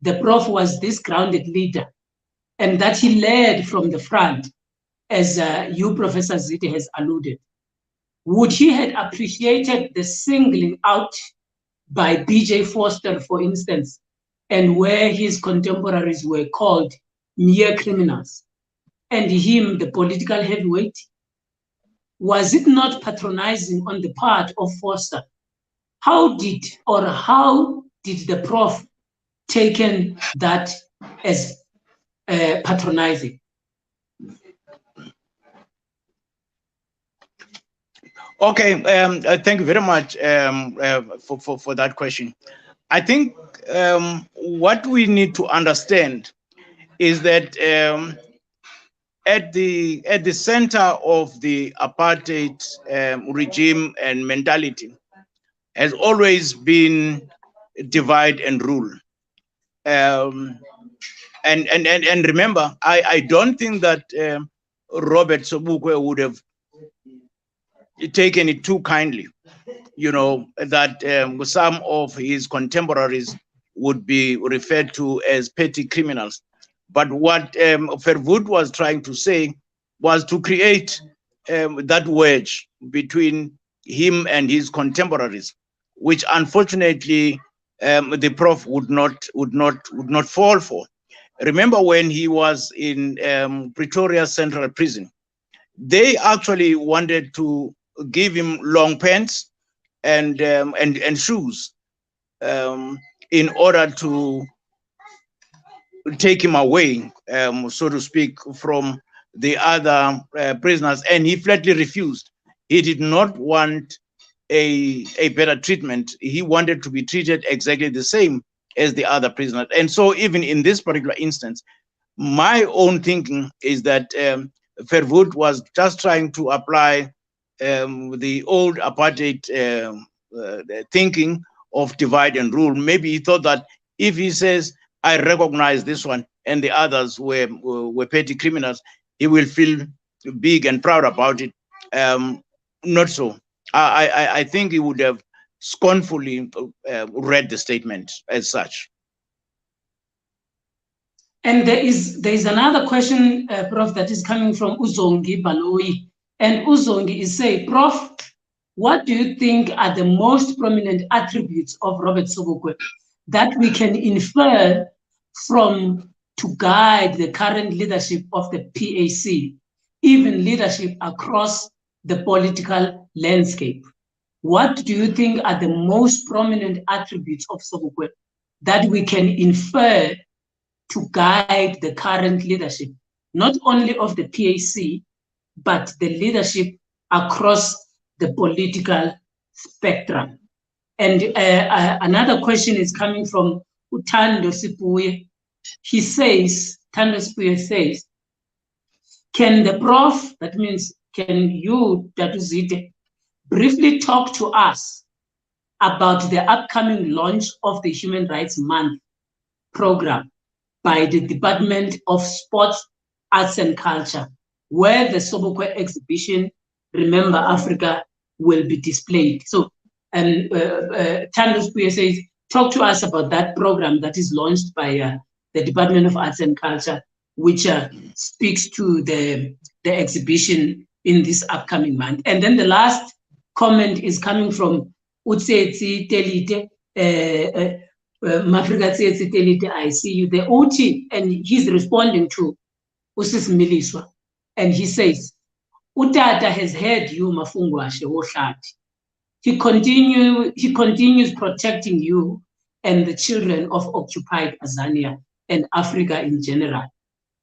the Prof was this grounded leader and that he led from the front, as you, Professor Zide, has alluded, would he have appreciated the singling out by B.J. Foster, for instance, and where his contemporaries were called mere criminals, and him the political heavyweight? Was it not patronizing on the part of Foster? How did the Prof taken that as patronizing? Okay, thank you very much for that question. I think what we need to understand is that at the center of the apartheid regime and mentality has always been divide and rule. And remember, I don't think that Robert Sobukwe would have taken it too kindly, you know, that some of his contemporaries would be referred to as petty criminals. But what Verwoerd was trying to say was to create that wedge between him and his contemporaries, which unfortunately the Prof would not fall for. Remember when he was in Pretoria Central Prison, they actually wanted to give him long pants and shoes in order to take him away, so to speak, from the other prisoners, and he flatly refused. He did not want a better treatment. He wanted to be treated exactly the same as the other prisoners. And so even in this particular instance, my own thinking is that Verwoerd was just trying to apply the old apartheid thinking of divide and rule. Maybe he thought that if he says, I recognize this one and the others were petty criminals, he will feel big and proud about it. Not so. I think he would have scornfully read the statement as such. And there is another question, Prof, that is coming from Uzongi Baloi. And Uzongi is saying, Prof, what do you think are the most prominent attributes of Robert Sobukwe that we can infer from to guide the current leadership of the PAC, even leadership across the political landscape? What do you think are the most prominent attributes of Sobukwe that we can infer to guide the current leadership, not only of the PAC, but the leadership across the political spectrum? And another question is coming from Utando Sipuye. He says, Tando Sipuye says, can the Prof, that means can you, Dr. Zide, briefly talk to us about the upcoming launch of the Human Rights Month program by the Department of Sports, Arts and Culture, where the Sobukwe exhibition, Remember Africa, will be displayed? So, Tando Sipuye says, talk to us about that program that is launched by the Department of Arts and Culture, which speaks to the exhibition in this upcoming month. And then the last comment is coming from Utsetsi Telite, Mafrika Tsetsi Telite, I see you, the OT, and he's responding to Usis Miliswa. And he says, Utata has heard you, Mafungwashe Woshati. He continues protecting you and the children of occupied Tanzania and Africa in general.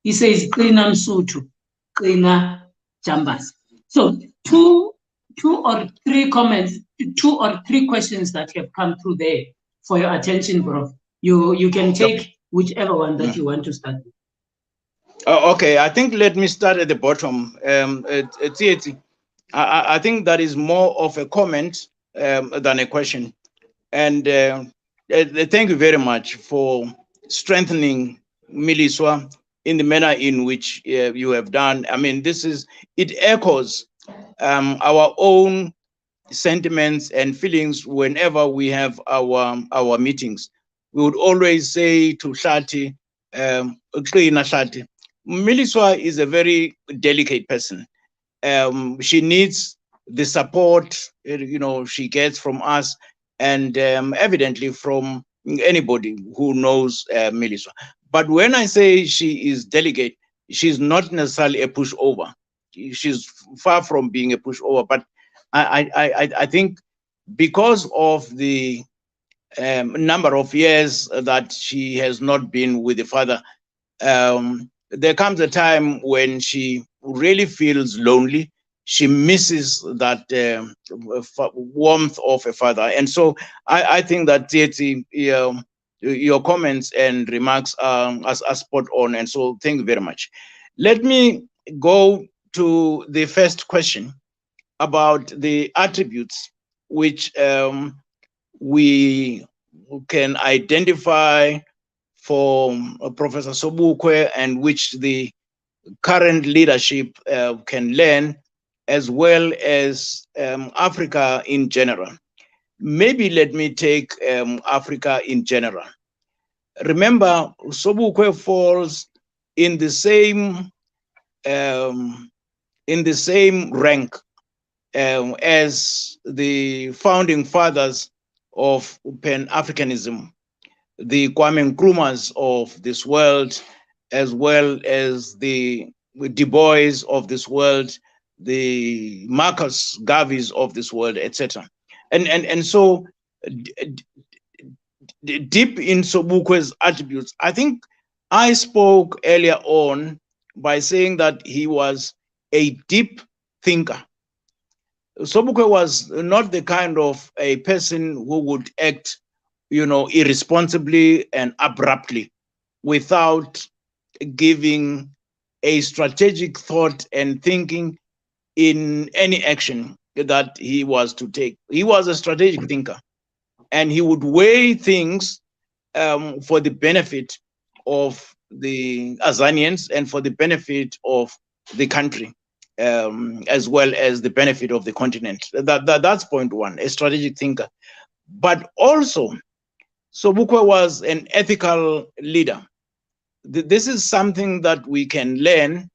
He says, Qina Msuthu, Qina Jambas. So two or three comments, 2 or 3 questions that have come through there for your attention, Prof. You can take whichever one that you want to start with. Okay, I think let me start at the bottom. I think that is more of a comment than a question. And thank you very much for strengthening Miliswa in the manner in which you have done. I mean, it echoes our own sentiments and feelings whenever we have our meetings. We would always say to Shati, Shati, Miliswa is a very delicate person. She needs the support, she gets from us, and evidently from anybody who knows Miliswa. But when I say she is delicate, she's not necessarily a pushover. She's far from being a pushover. But I think because of the number of years that she has not been with the father, there comes a time when she really feels lonely. She misses that warmth of a father. And so I think that Tietzi, your comments and remarks are spot on. And so thank you very much. Let me go to the first question about the attributes which we can identify for Professor Sobukwe and which the current leadership can learn, as well as Africa in general. Maybe let me take Africa in general. Remember, Sobukwe falls in the same rank as the founding fathers of Pan-Africanism, the Kwame Nkrumahs of this world, as well as the Du Bois of this world, the Marcus Garveys of this world, etc. And so deep in Sobukwe's attributes, I think I spoke earlier on by saying that he was a deep thinker. Sobukwe was not the kind of a person who would act, irresponsibly and abruptly without giving a strategic thought and thinking in any action that he was to take. He was a strategic thinker, and he would weigh things for the benefit of the Azanians and for the benefit of the country, as well as the benefit of the continent. That's point one, a strategic thinker. But also, Sobukwe was an ethical leader. This is something that we can learn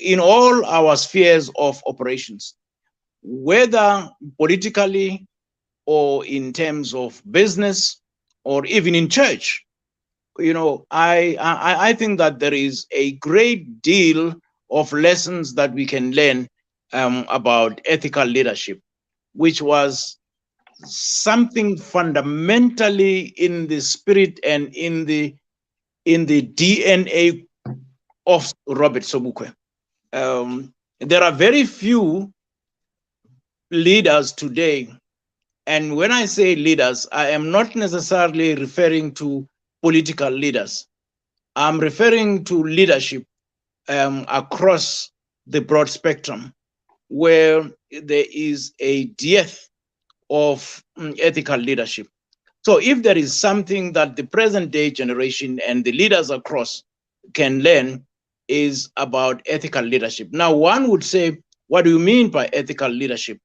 in all our spheres of operations, whether politically, or in terms of business, or even in church. I think that there is a great deal of lessons that we can learn about ethical leadership, which was something fundamentally in the spirit and in the DNA of Robert Sobukwe. There are very few leaders today, and when I say leaders, I am not necessarily referring to political leaders. I'm referring to leadership across the broad spectrum, where there is a dearth of ethical leadership. So if there is something that the present day generation and the leaders across can learn, is about ethical leadership. Now, one would say, what do you mean by ethical leadership?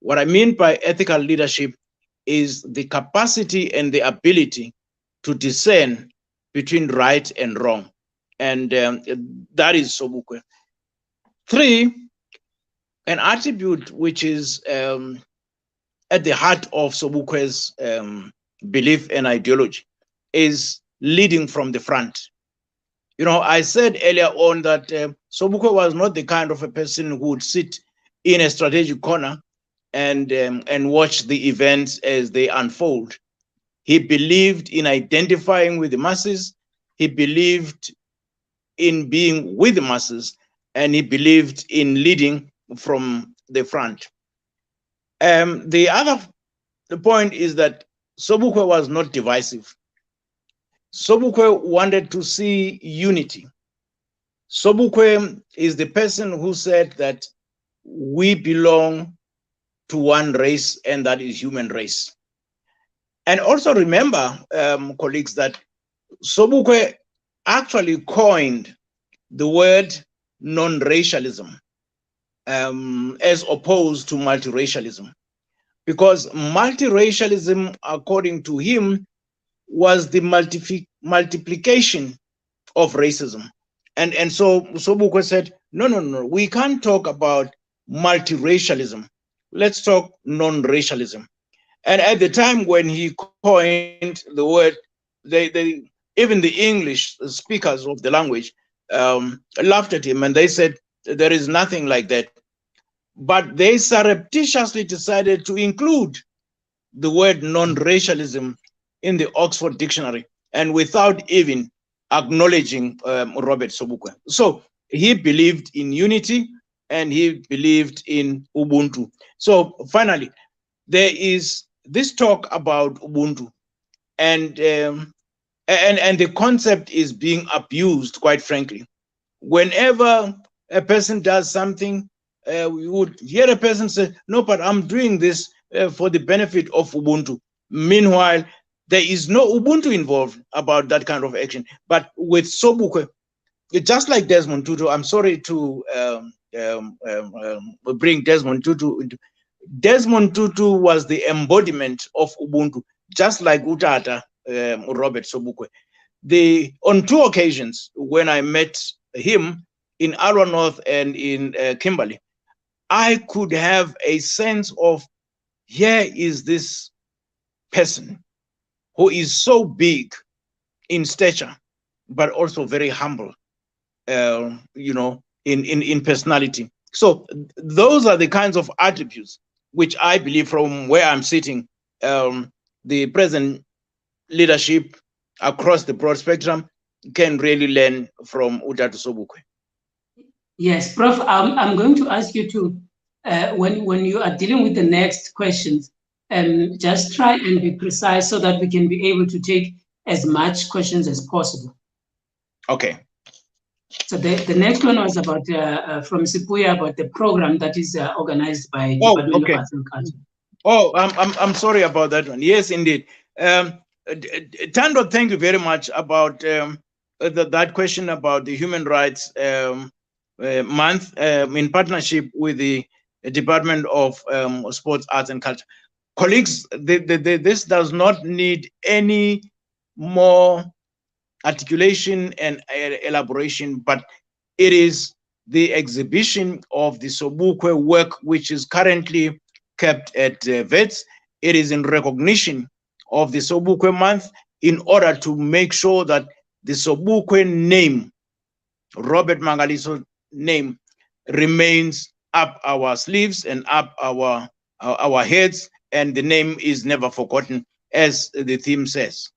What I mean by ethical leadership is the capacity and the ability to discern between right and wrong. And that is Sobukwe. 3, an attribute which is at the heart of Sobukwe's belief and ideology is leading from the front. I said earlier on that Sobukwe was not the kind of a person who would sit in a strategic corner and watch the events as they unfold. He believed in identifying with the masses. He believed in being with the masses, and he believed in leading from the front. The point is that Sobukwe was not divisive. Sobukwe wanted to see unity. Sobukwe is the person who said that we belong to one race, and that is human race. And also remember, colleagues, that Sobukwe actually coined the word non-racialism as opposed to multiracialism, because multiracialism, according to him, was the multiplication of racism. And so Sobukwe said, no, we can't talk about multiracialism. Let's talk non-racialism. And at the time when he coined the word, even the English speakers of the language laughed at him, and they said, there is nothing like that. But they surreptitiously decided to include the word non-racialism in the Oxford Dictionary, and without even acknowledging Robert Sobukwe. So he believed in unity, and he believed in Ubuntu. So finally, there is this talk about Ubuntu, and the concept is being abused, quite frankly. Whenever a person does something, we would hear a person say, no, but I'm doing this for the benefit of Ubuntu. Meanwhile, there is no Ubuntu involved about that kind of action. But with Sobukwe, just like Desmond Tutu, I'm sorry to bring Desmond Tutu into. Desmond Tutu was the embodiment of Ubuntu, just like Utata, Robert Sobukwe. On 2 occasions, when I met him in Arua North and in Kimberley, I could have a sense of, here is this person who is so big in stature, but also very humble, in personality. So those are the kinds of attributes which I believe, from where I'm sitting, the present leadership across the broad spectrum can really learn from Utata Sobukwe. Yes, Prof, I'm going to ask you to, when you are dealing with the next questions, just try and be precise so that we can be able to take as much questions as possible. Okay. So the next one was about from Sipuya, about the program that is organized by Department of Arts and Culture. Oh, I'm sorry about that one. Yes, indeed. Tando, thank you very much about that question about the Human Rights Month in partnership with the Department of Sports, Arts and Culture. Colleagues, this does not need any more articulation and elaboration, but it is the exhibition of the Sobukwe work, which is currently kept at VETS, it is in recognition of the Sobukwe month, in order to make sure that the Sobukwe name, Robert Mangaliso's name, remains up our sleeves and up our heads, and the name is never forgotten, as the theme says.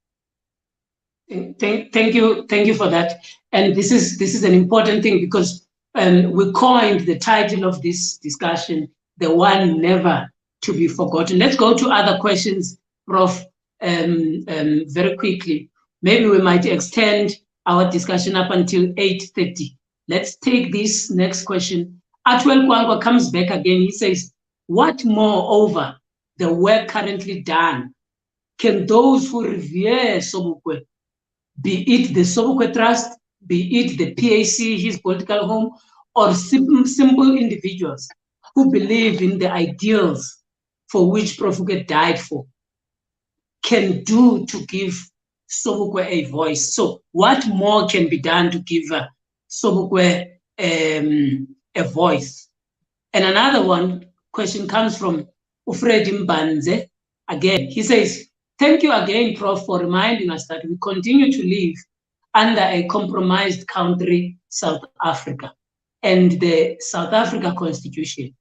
Thank you for that. And this is an important thing, because we coined the title of this discussion, "The One Never to Be Forgotten." Let's go to other questions, Prof. Very quickly. Maybe we might extend our discussion up until 8:30. Let's take this next question. Atwell Kwangwa comes back again. He says, what moreover the work currently done can those who revere Sobukwe, be it the Sobukwe Trust, be it the PAC, his political home, or simple individuals who believe in the ideals for which Prof Sobukwe died for, can do to give Sobukwe a voice? So what more can be done to give Sobukwe a voice? And another question comes from Ufred Mbanze. Again, he says, thank you again, Prof, for reminding us that we continue to live under a compromised country, South Africa, and the South Africa Constitution.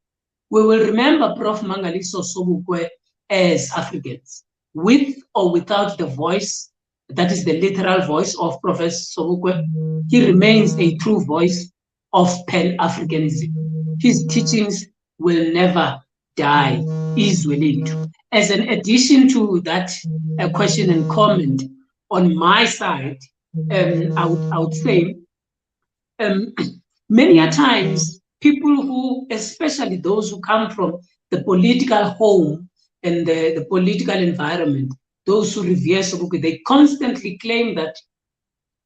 We will remember Prof Mangaliso Sobukwe as Africans, with or without the voice, that is the literal voice of Professor Sobukwe. He remains a true voice of Pan-Africanism. His teachings will never die, is willing to. As an addition to that question and comment on my side, I would say many a times people who, especially those who come from the political home and the political environment, those who revere Sobukwe, they constantly claim that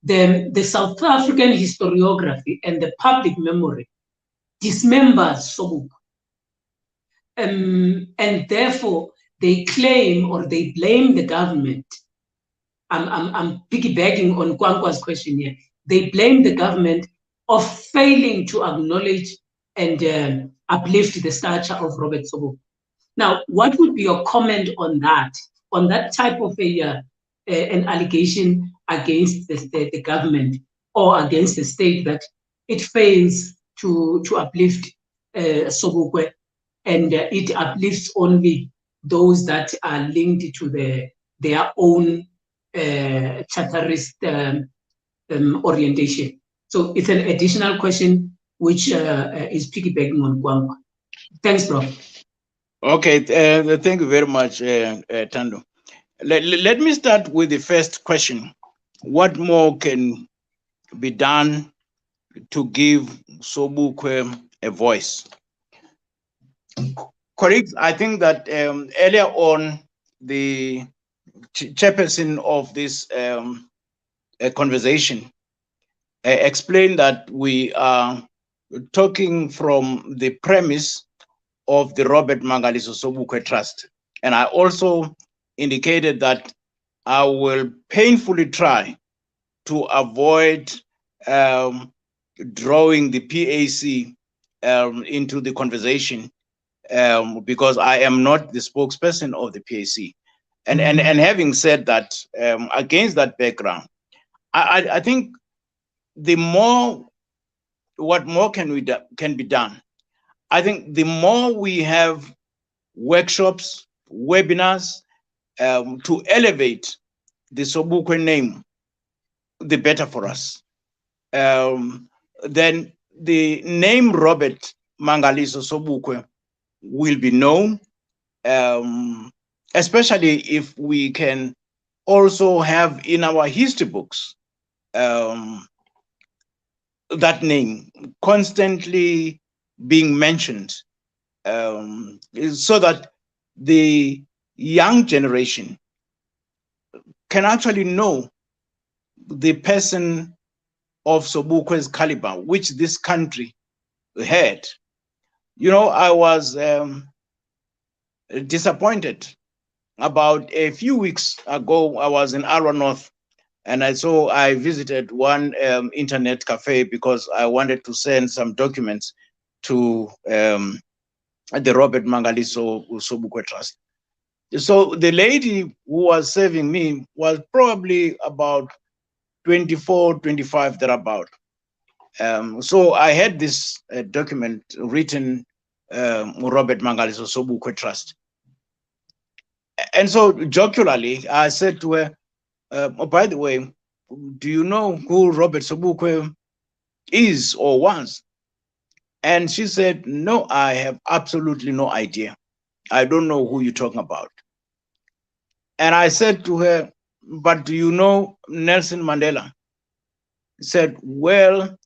the South African historiography and the public memory dismembers Sobukwe. And therefore, they claim or they blame the government. I'm piggybacking on Kwankwa's question here. They blame the government of failing to acknowledge and uplift the stature of Robert Sobukwe. Now, what would be your comment on that type of an allegation against the government or against the state, that it fails to uplift Sobukwe, and it uplifts only those that are linked to their own charterist orientation? So it's an additional question which is piggybacking on Kwankwa. Thanks, Prof. Okay, thank you very much, Tando. Let me start with the first question. What more can be done to give Sobukwe a voice? Correct. I think that earlier on, the chairperson of this conversation explained that we are talking from the premise of the Robert Mangaliso Sobukwe Trust. And I also indicated that I will painfully try to avoid drawing the PAC into the conversation, because I am not the spokesperson of the PAC. And having said that, against that background, I think what more can be done? I think the more we have workshops, webinars to elevate the Sobukwe name, the better for us. Then the name Robert Mangaliso Sobukwe will be known, especially if we can also have in our history books that name constantly being mentioned, so that the young generation can actually know the person of Sobukwe's caliber, which this country had. You know, I was disappointed. About a few weeks ago, I was in Arua North, and I visited one internet cafe because I wanted to send some documents to the Robert Mangaliso Sobukwe Trust. So the lady who was serving me was probably about 24, 25, thereabout. So I had this document written, Robert Mangaliso Sobukwe Trust. And so jocularly, I said to her, oh, by the way, do you know who Robert Sobukwe is or was? And she said, no, I have absolutely no idea. I don't know who you're talking about. And I said to her, but do you know Nelson Mandela? She said, well,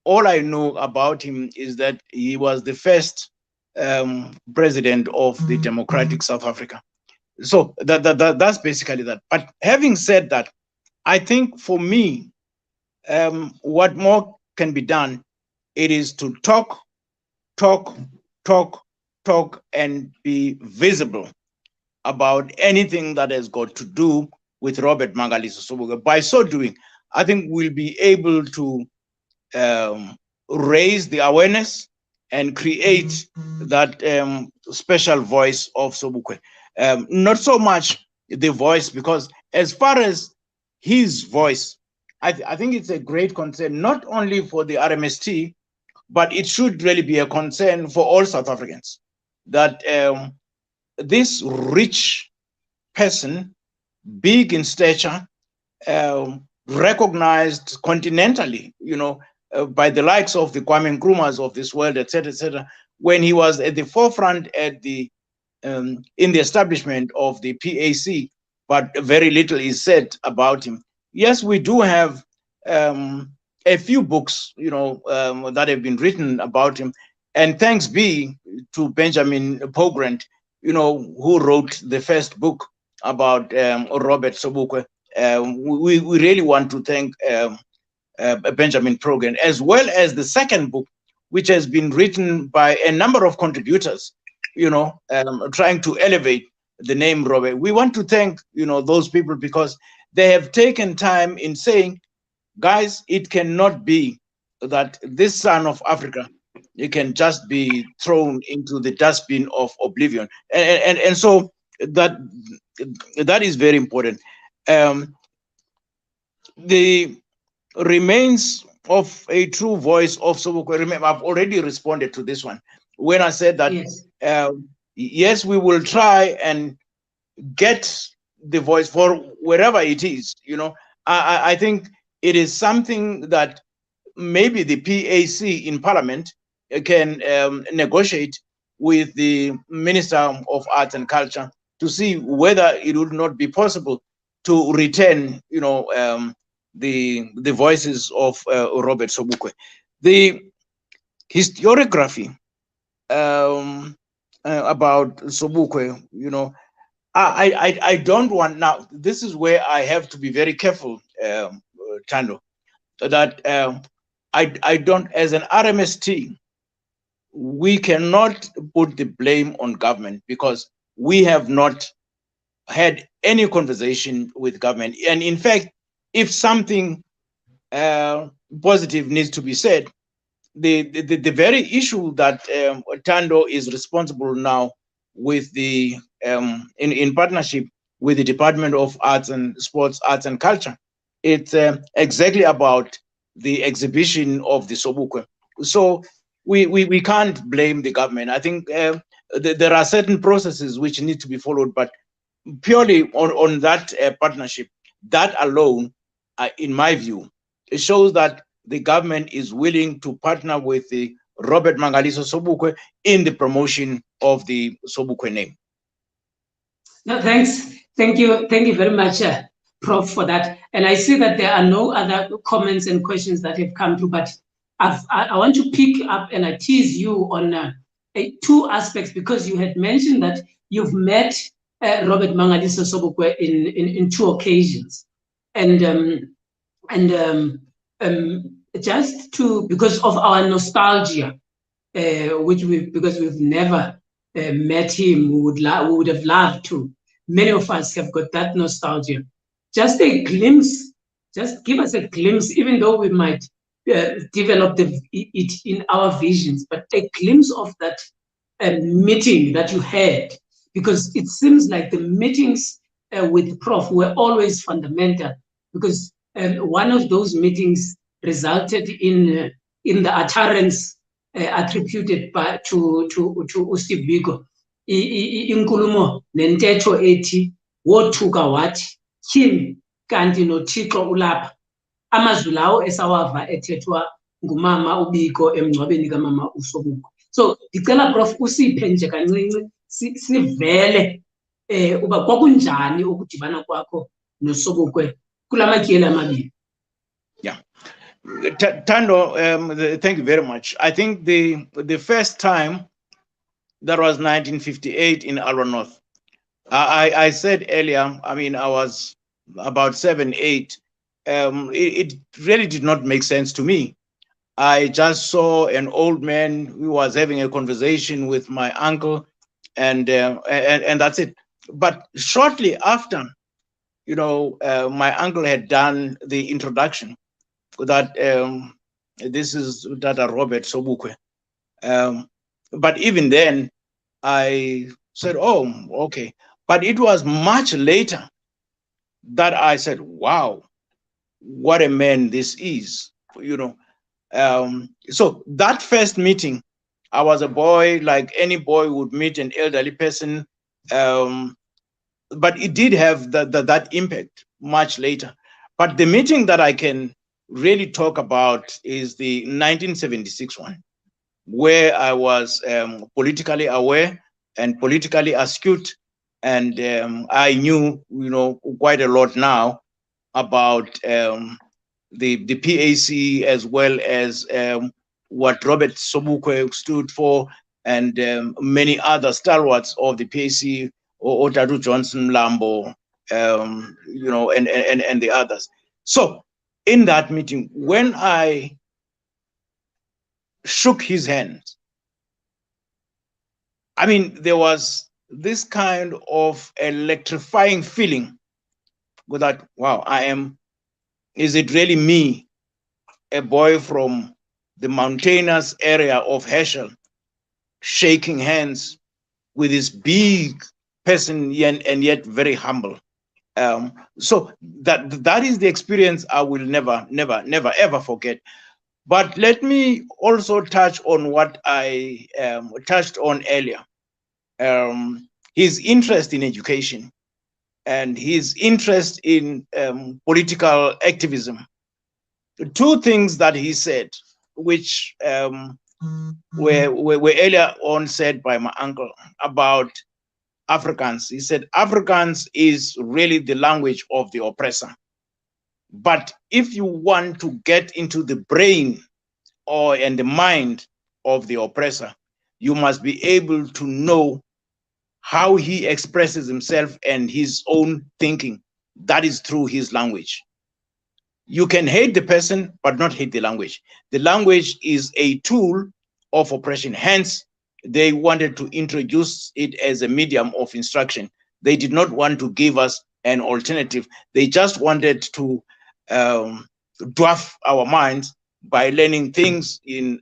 all I know about him is that he was the first president of the Democratic South Africa. So that's basically that. But having said that, I think for me, what more can be done, it is to talk, and be visible about anything that has got to do with Robert Mangaliso Sobukwe. By so doing, I think we'll be able to raise the awareness and create that special voice of Sobukwe. Not so much the voice, because as far as his voice, I think it's a great concern, not only for the RMST, but it should really be a concern for all South Africans, that this rich person, big in stature, recognized continentally, by the likes of the Kwame Nkrumahs of this world, etc., when he was at the forefront at the in the establishment of the PAC, but very little is said about him. Yes, we do have a few books, that have been written about him, and thanks be to Benjamin Pogrand, who wrote the first book about Robert Sobukwe. We really want to thank Benjamin Pogrand, as well as the second book, which has been written by a number of contributors, trying to elevate the name Robert. We want to thank, those people, because they have taken time in saying, guys, it cannot be that this son of Africa, it can just be thrown into the dustbin of oblivion. And so that is very important. The remains of a true voice of Sobukwe. Remember, I've already responded to this one when I said that, yes, we will try and get the voice for wherever it is. I think it is something that maybe the PAC in Parliament can negotiate with the Minister of Arts and Culture to see whether it would not be possible to retain, the voices of Robert Sobukwe. The historiography about Sobukwe, I don't want, now this is where I have to be very careful, Tando, that I don't, as an RMST, we cannot put the blame on government, because we have not had any conversation with government. And in fact, if something positive needs to be said, the very issue that Tando is responsible now with the in partnership with the Department of Arts and Sports, Arts and Culture, it's exactly about the exhibition of the Sobukwe. So we can't blame the government. I think there are certain processes which need to be followed, but purely on that partnership, that alone, in my view, it shows that the government is willing to partner with the Robert Mangaliso Sobukwe in the promotion of the Sobukwe name. No, thanks. Thank you very much, Prof, for that. And I see that there are no other comments and questions that have come through, but I want to pick up and I tease you on two aspects, because you had mentioned that you've met Robert Mangaliso Sobukwe in two occasions, and just to, because of our nostalgia, because we've never met him, we would have loved to. Many of us have got that nostalgia. Just a glimpse, just give us a glimpse, even though we might develop it in our visions, but a glimpse of that meeting that you had because it seems like the meetings with Prof were always fundamental, because one of those meetings resulted in the utterance attributed to Steve Biko, inkulumo nentetho ethi wothuka wathi tyhini kanti noThixo ulapha. Amazwi lawo esawava ethethwa ngumama uBiko emngcwabeni kamama uSobukwe. So ndicela Prof usiphe nje kancinci sivele uba kwakunjani ukudibana kwakho noSobukwe kula matyeli amabili. Yeah. Tando, thank you very much. I think the first time, that was 1958 in Alwa North. I said earlier, I mean, I was about 7, 8. It really did not make sense to me. I just saw an old man who was having a conversation with my uncle, and that's it. But shortly after, you know, my uncle had done the introduction that this is Dada Robert Sobukwe. But even then, I said, oh, okay. But it was much later that I said, wow, what a man this is, you know. So that first meeting, I was a boy, like any boy would meet an elderly person. But it did have that impact much later. But the meeting that I can really talk about is the 1976 one, where I was politically aware and politically astute, and I knew, you know, quite a lot now about the PAC, as well as what Robert Sobukwe stood for, and many other stalwarts of the PAC, or Otadu Johnson Lambo, you know, and the others. So in that meeting, when I shook his hand, I mean, there was this kind of electrifying feeling with that, wow, is it really me, a boy from the mountainous area of Herschel, shaking hands with this big person and yet very humble? So that is the experience I will never, ever forget. But let me also touch on what I touched on earlier. His interest in education and his interest in political activism. Two things that he said, which were earlier on said by my uncle about Afrikaans. He said, Afrikaans is really the language of the oppressor. But if you want to get into the brain and the mind of the oppressor, you must be able to know how he expresses himself and his own thinking. That is through his language. You can hate the person, but not hate the language. The language is a tool of oppression. Hence, they wanted to introduce it as a medium of instruction. They did not want to give us an alternative. They just wanted to dwarf our minds by learning things in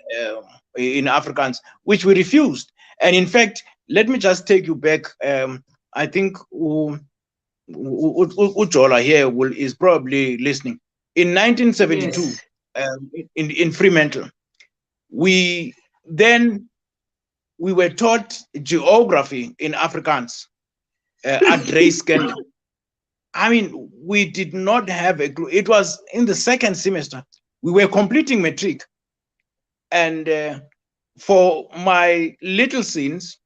Afrikaans, which we refused. And in fact, let me just take you back. I think Ujola here is probably listening. In 1972, yes. In Fremantle, we were taught geography in Afrikaans at Dreeskende. I mean, we did not have a clue. It was in the second semester. We were completing matric. And for my little sins,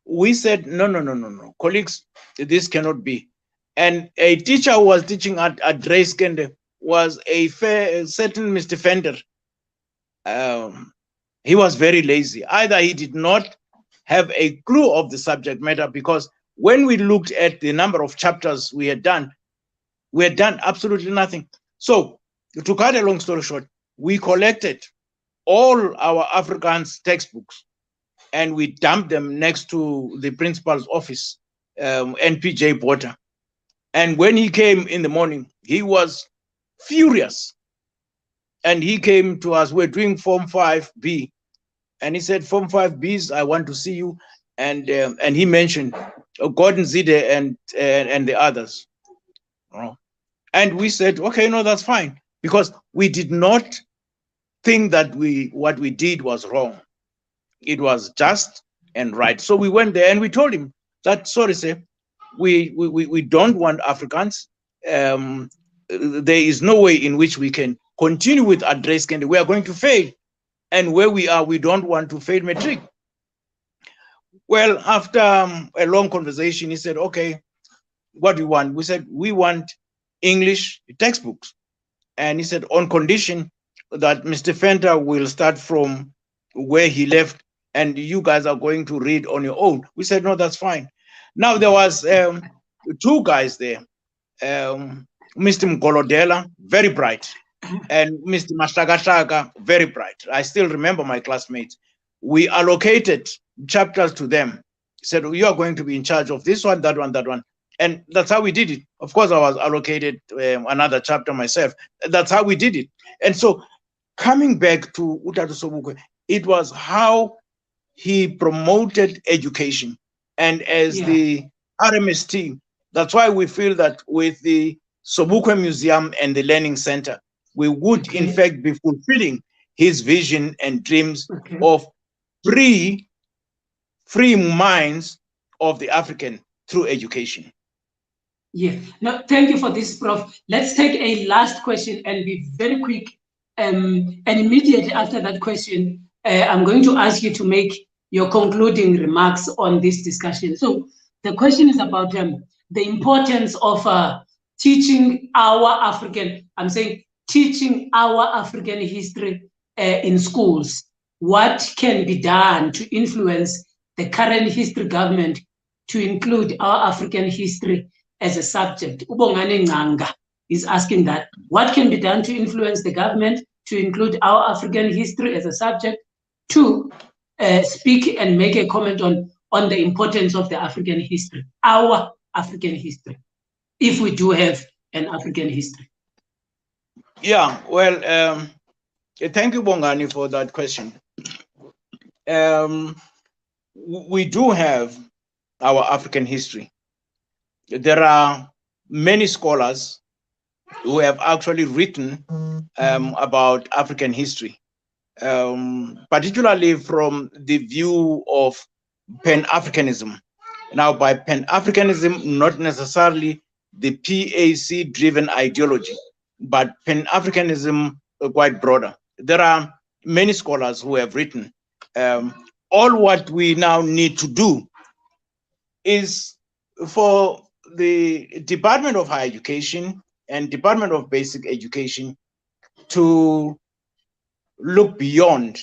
we said, no, colleagues, this cannot be. And a teacher who was teaching at Dreeskende was a certain Mr. Fender. He was very lazy. Either he did not have a clue of the subject matter, because when we looked at the number of chapters we had done absolutely nothing. So to cut a long story short, we collected all our Afrikaans textbooks and we dumped them next to the principal's office, NPJ Porter. And when he came in the morning, he was furious. And he came to us, we're doing Form 5B. And he said, Form 5Bs, I want to see you. And he mentioned Gordon Zide and the others. And we said, okay, no, that's fine, because we did not think that what we did was wrong. It was just and right. So we went there and we told him that, sorry, sir, we don't want Africans. There is no way in which we can continue with address Kende. We are going to fail. And where we are, we don't want to fail matric. Well, after a long conversation, he said, okay, what do you want? We said, we want English textbooks. And he said, on condition that Mr. Fenter will start from where he left and you guys are going to read on your own. We said, no, that's fine. Now there was two guys there, Mr. Mgolodela, very bright, and Mr. Mashtagashaga, very bright. I still remember my classmates. We allocated chapters to them. Said, you are going to be in charge of this one, that one, that one. And that's how we did it. Of course, I was allocated another chapter myself. That's how we did it. And so coming back to Utatu Sobukwe, it was how he promoted education. And as the RMS team, that's why we feel that with the Sobukwe Museum and the Learning Center, we would in fact be fulfilling his vision and dreams of free minds of the African through education. Yeah, no, thank you for this, Prof. Let's take a last question and be very quick. And immediately after that question, I'm going to ask you to make your concluding remarks on this discussion. So the question is about the importance of teaching our African, I'm saying teaching our African history in schools. What can be done to influence the current history government to include our African history as a subject? Ubongani Nganga is asking that. What can be done to influence the government to include our African history as a subject? To speak and make a comment on the importance of the African history, our African history, if we do have an African history. Yeah, well, thank you, Bongani, for that question. We do have our African history. There are many scholars who have actually written about African history, particularly from the view of Pan-Africanism. Now, by Pan-Africanism, not necessarily the PAC-driven ideology, but Pan-Africanism quite broader. There are many scholars who have written. All what we now need to do is for the Department of Higher Education and Department of Basic Education to look beyond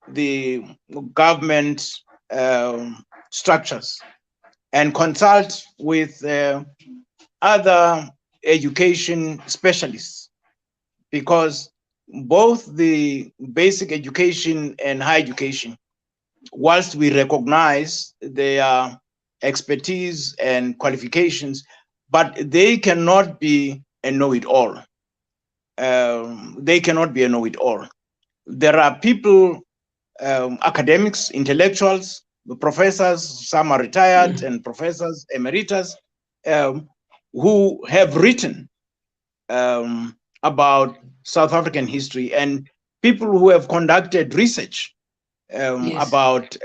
the government structures and consult with other education specialists, because both the basic education and higher education, whilst we recognize their expertise and qualifications, but they cannot be a know-it-all. They cannot be a know-it-all. There are people, academics, intellectuals, professors, some are retired, and professors emeritus, who have written about South African history, and people who have conducted research about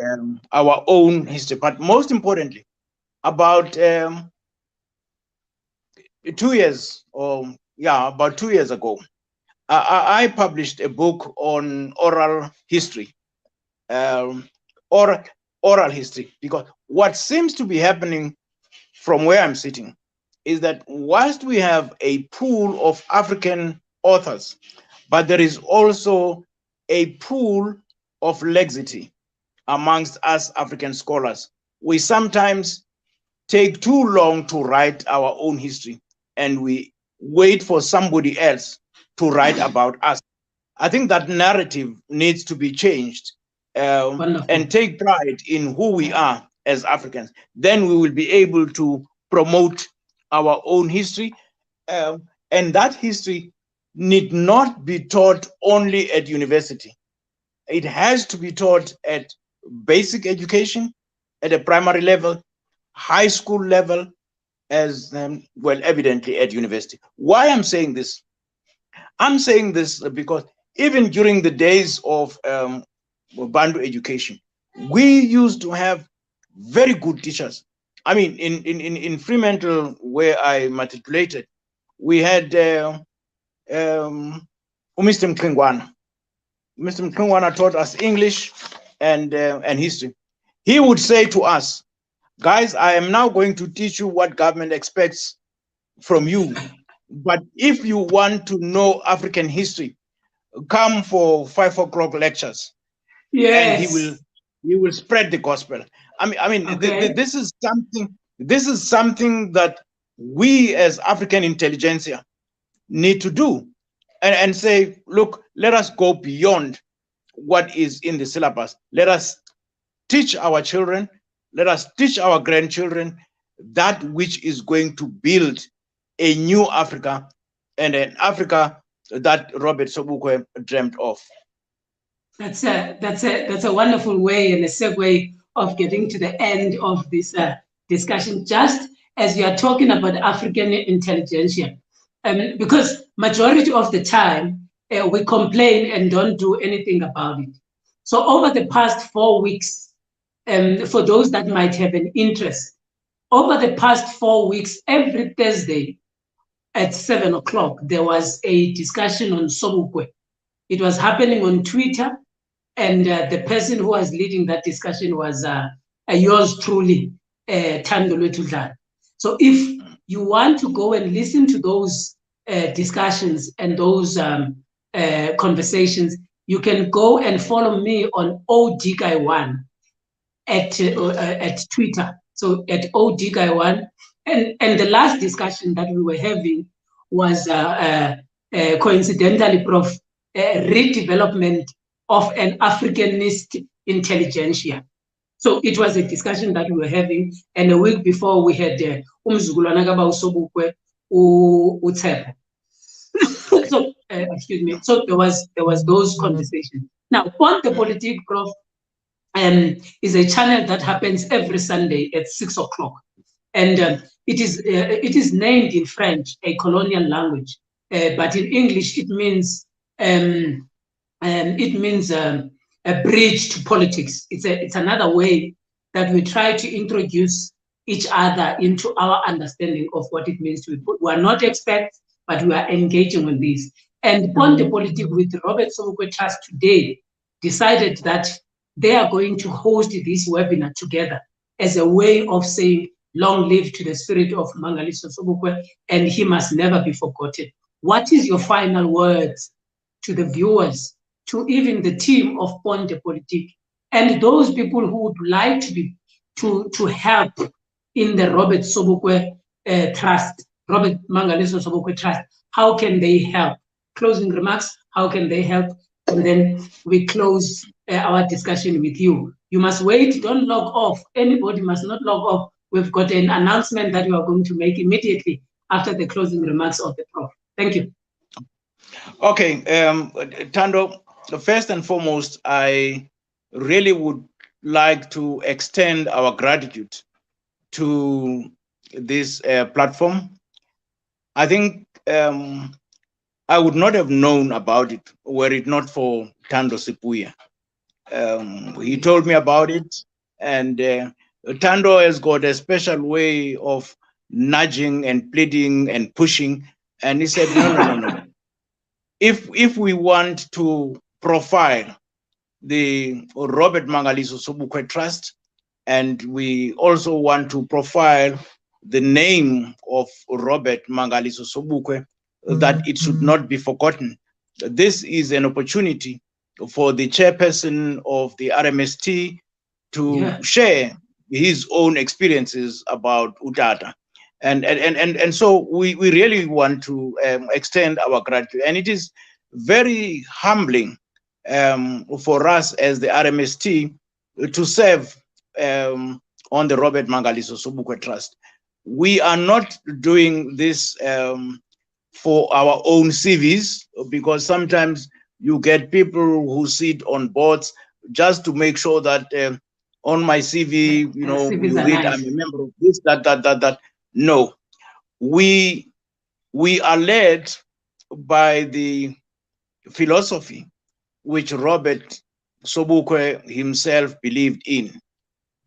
our own history, but most importantly, about 2 years, about 2 years ago, I published a book on oral history, oral history, because what seems to be happening from where I'm sitting is that whilst we have a pool of African authors, but there is also a pool of laxity amongst us African scholars. We sometimes take too long to write our own history, and we wait for somebody else to write about us. I think that narrative needs to be changed, and take pride in who we are as Africans. Then we will be able to promote our own history, and that history need not be taught only at university. It has to be taught at basic education, at a primary level, high school level as well, evidently at university. Why I'm saying this? I'm saying this because even during the days of Bantu education, we used to have very good teachers. I mean, in Fremantle, where I matriculated, we had Mr. Mklingwana. Mr. Mklingwana taught us English and history. He would say to us, guys, I am now going to teach you what government expects from you. But if you want to know African history, come for 5 o'clock lectures. Yes. And he will spread the gospel. I mean, okay. This is something that we as African intelligentsia need to do and say, look, let us go beyond what is in the syllabus. Let us teach our children, let us teach our grandchildren that which is going to build a new Africa, and an Africa that Robert Sobukwe dreamt of. That's a wonderful way and a segue of getting to the end of this discussion. Just as you are talking about African intelligentsia, because majority of the time we complain and don't do anything about it. So over the past 4 weeks, for those that might have an interest, over the past 4 weeks, every Thursday at 7 o'clock, there was a discussion on Sobukwe. It was happening on Twitter, and the person who was leading that discussion was yours truly, Thando Lwetudlala. So if you want to go and listen to those discussions and those conversations, you can go and follow me on ODGuy1 at Twitter. So at ODGuy1. And the last discussion that we were having was coincidentally, Prof, redevelopment of an Africanist intelligentsia. So it was a discussion that we were having, and a week before we had Umzugulwana Gaba Sobukwe Utsepo. So excuse me. So there was those conversations. Now, Pont De Politique, Prof, is a channel that happens every Sunday at 6 o'clock, and it is named in French, a colonial language, but in English it means a bridge to politics. It's another way that we try to introduce each other into our understanding of what it means to be. We are not experts, but we are engaging on this. And Pont De Politique with Robert Sobukwe Trust today decided that they are going to host this webinar together as a way of saying, long live to the spirit of Mangaliso Sobukwe, and he must never be forgotten. What is your final words to the viewers, to even the team of Pont De Politique, and those people who would like to help in the Robert Sobukwe Trust, Robert Mangaliso Sobukwe Trust? How can they help? Closing remarks, how can they help? And then we close our discussion with you. You must wait, don't log off. Anybody must not log off. We've got an announcement that we are going to make immediately after the closing remarks of the Prof. Thank you. Okay, Thando, first and foremost, I really would like to extend our gratitude to this platform. I think I would not have known about it were it not for Thando Sipuya. He told me about it, and Thando has got a special way of nudging and pleading and pushing, and he said, no. If we want to profile the Robert Mangaliso Sobukwe Trust, and we also want to profile the name of Robert Mangaliso Sobukwe, that it should not be forgotten. This is an opportunity for the chairperson of the RMST to share his own experiences about Utata. And so we really want to extend our gratitude. And it is very humbling for us as the RMST to serve on the Robert Mangaliso Sobukwe Trust. We are not doing this for our own CVs, because sometimes you get people who sit on boards just to make sure that on my CV, you know, CVs you are read, nice. I'm a member of this, that. No, we are led by the philosophy which Robert Sobukwe himself believed in: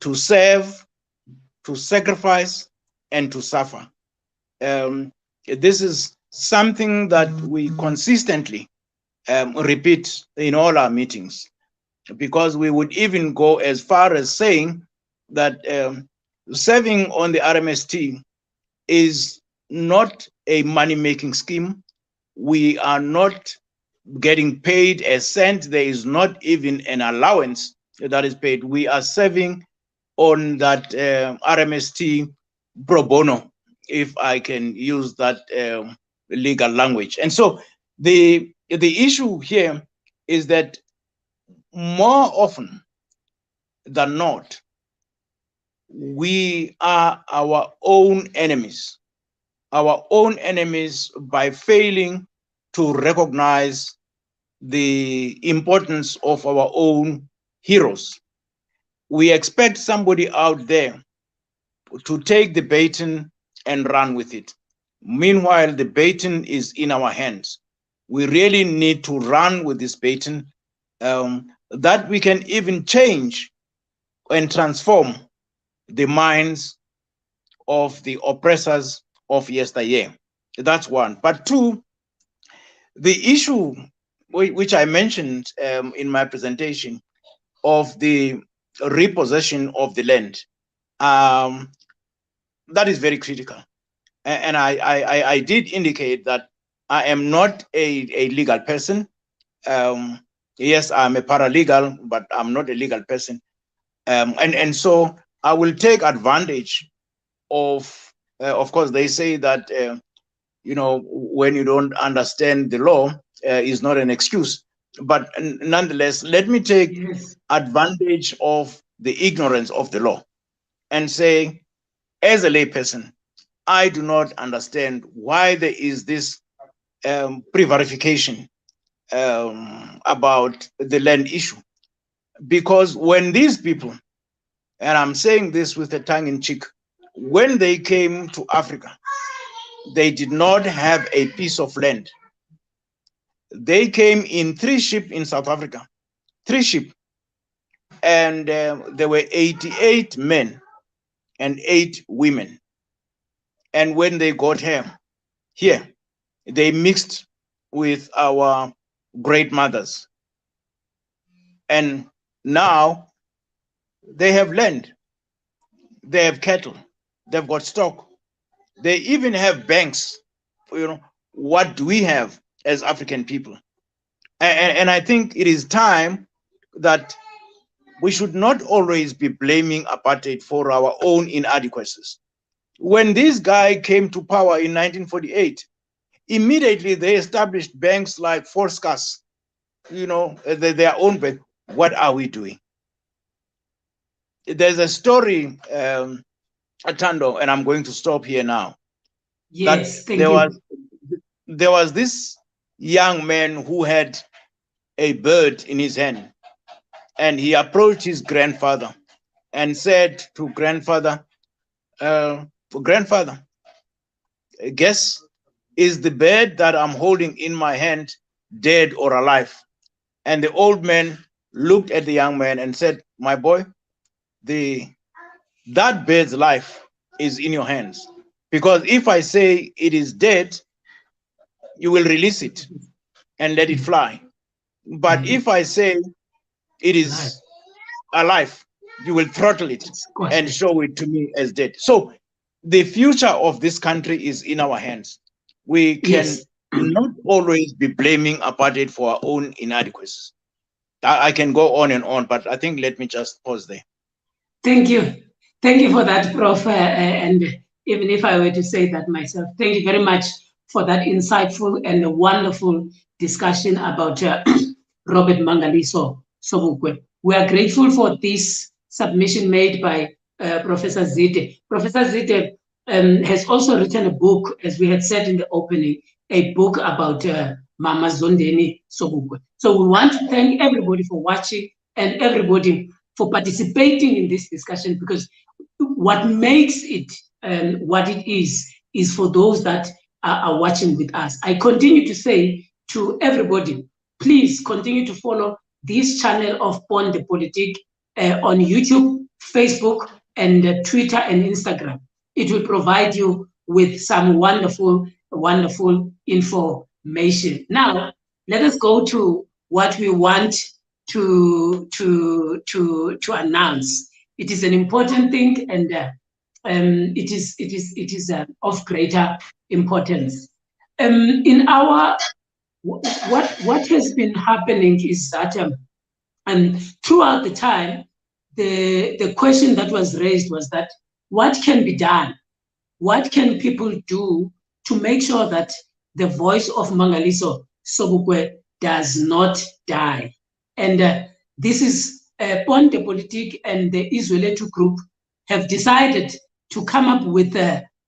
to serve, to sacrifice, and to suffer. This is something that we consistently repeat in all our meetings, because we would even go as far as saying that serving on the RMST is not a money-making scheme. We are not getting paid a cent. There is not even an allowance that is paid. We are serving on that RMST pro bono, if I can use that legal language. And so the issue here is that more often than not, we are our own enemies by failing to recognize the importance of our own heroes. We expect somebody out there to take the baton and run with it. Meanwhile, the baton is in our hands. We really need to run with this baton, that we can even change and transform the minds of the oppressors of yesteryear. That's one. But two, the issue which I mentioned in my presentation of the repossession of the land, that is very critical. And I did indicate that I am not a legal person. Yes, I'm a paralegal, but I'm not a legal person. And so I will take advantage of course, they say that, you know, when you don't understand the law, is not an excuse. But nonetheless, let me take advantage of the ignorance of the law and say, as a layperson, I do not understand why there is this prevarication about the land issue. Because when these people, and I'm saying this with a tongue in cheek, when they came to Africa, they did not have a piece of land. They came in 3 ships in South Africa, 3 ships, and there were 88 men and 8 women. And when they got here, they mixed with our great mothers. And now they have land, they have cattle, they've got stock, they even have banks. You know, what do we have as African people? And I think it is time that we should not always be blaming apartheid for our own inadequacies. When this guy came to power in 1948, immediately they established banks like Forskas, you know, their own bank. What are we doing? There's a story, Atando, and I'm going to stop here now. Yes, thank you. There was this young man who had a bird in his hand, and he approached his grandfather and said to grandfather, grandfather, guess, is the bird that I'm holding in my hand dead or alive? And the old man looked at the young man and said, my boy, that bird's life is in your hands. Because if I say it is dead, you will release it and let it fly. But if I say it is alive, you will throttle it and show it to me as dead. So the future of this country is in our hands. We can not always be blaming apartheid for our own inadequacies. I can go on and on, but I think let me just pause there. Thank you. Thank you for that, Prof. And even if I were to say that myself, thank you very much for that insightful and wonderful discussion about Robert Mangaliso Sobukwe. We are grateful for this submission made by Professor Zide. Professor Zide has also written a book, as we had said in the opening, a book about Mama Zondeni Sobukwe. So we want to thank everybody for watching and everybody for participating in this discussion, because what makes it what it is for those that are watching with us. I continue to say to everybody, please continue to follow this channel of Pont De Politique on YouTube, Facebook, and Twitter and Instagram. It will provide you with some wonderful, wonderful information. Now, let us go to what we want to announce. It is an important thing, and it is of greater importance. In our what has been happening is that throughout the time, the question that was raised was that what can be done? What can people do to make sure that the voice of Mangaliso Sobukwe does not die? And this is Pont De Politique and the Israelite group have decided to come up with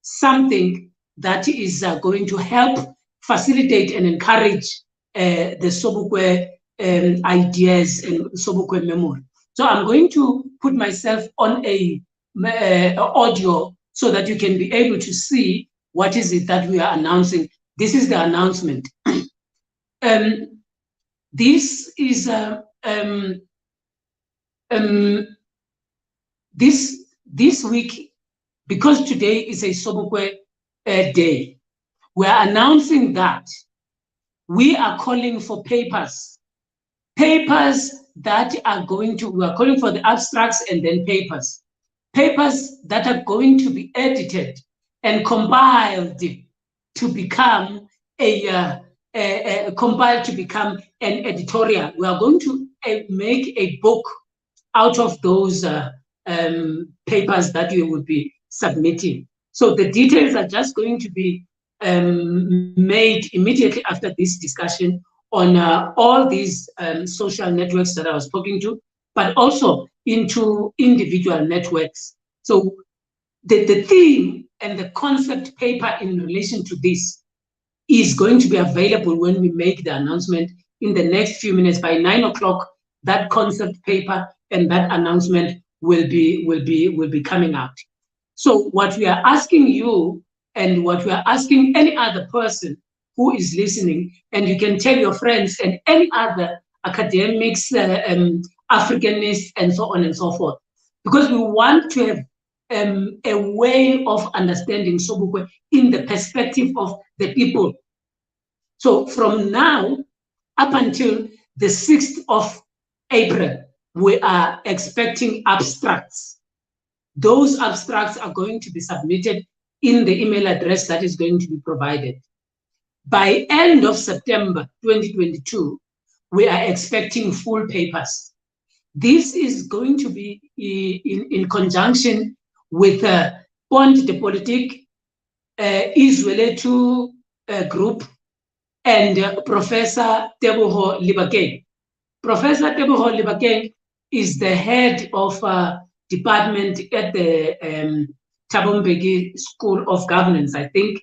something that is going to help facilitate and encourage the Sobukwe ideas and Sobukwe memory. So I'm going to put myself on a audio so that you can be able to see what is it that we are announcing. This is the announcement. This is this week, because today is a Sobukwe day, we are announcing that we are calling for papers that are going to, we are calling for the abstracts and then papers that are going to be edited and compiled to become compiled to become an editorial. We are going to make a book out of those papers that you would be submitting. So the details are just going to be made immediately after this discussion on all these social networks that I was talking to, but also into individual networks. So the theme and the concept paper in relation to this is going to be available when we make the announcement in the next few minutes. By 9 o'clock, that concept paper and that announcement will be coming out. So what we are asking you and what we are asking any other person who is listening, and you can tell your friends and any other academics, Africanists, and so on and so forth, because we want to have a way of understanding Sobukwe in the perspective of the people. So from now up until the 6th of April, we are expecting abstracts. Those abstracts are going to be submitted in the email address that is going to be provided. By end of September 2022, we are expecting full papers. This is going to be in conjunction with Pont De Politique, Israelite group, and Professor Teboho Libakeng. Professor Teboho Libakeng is the head of department at the Thabo Mbeki School of Governance, I think.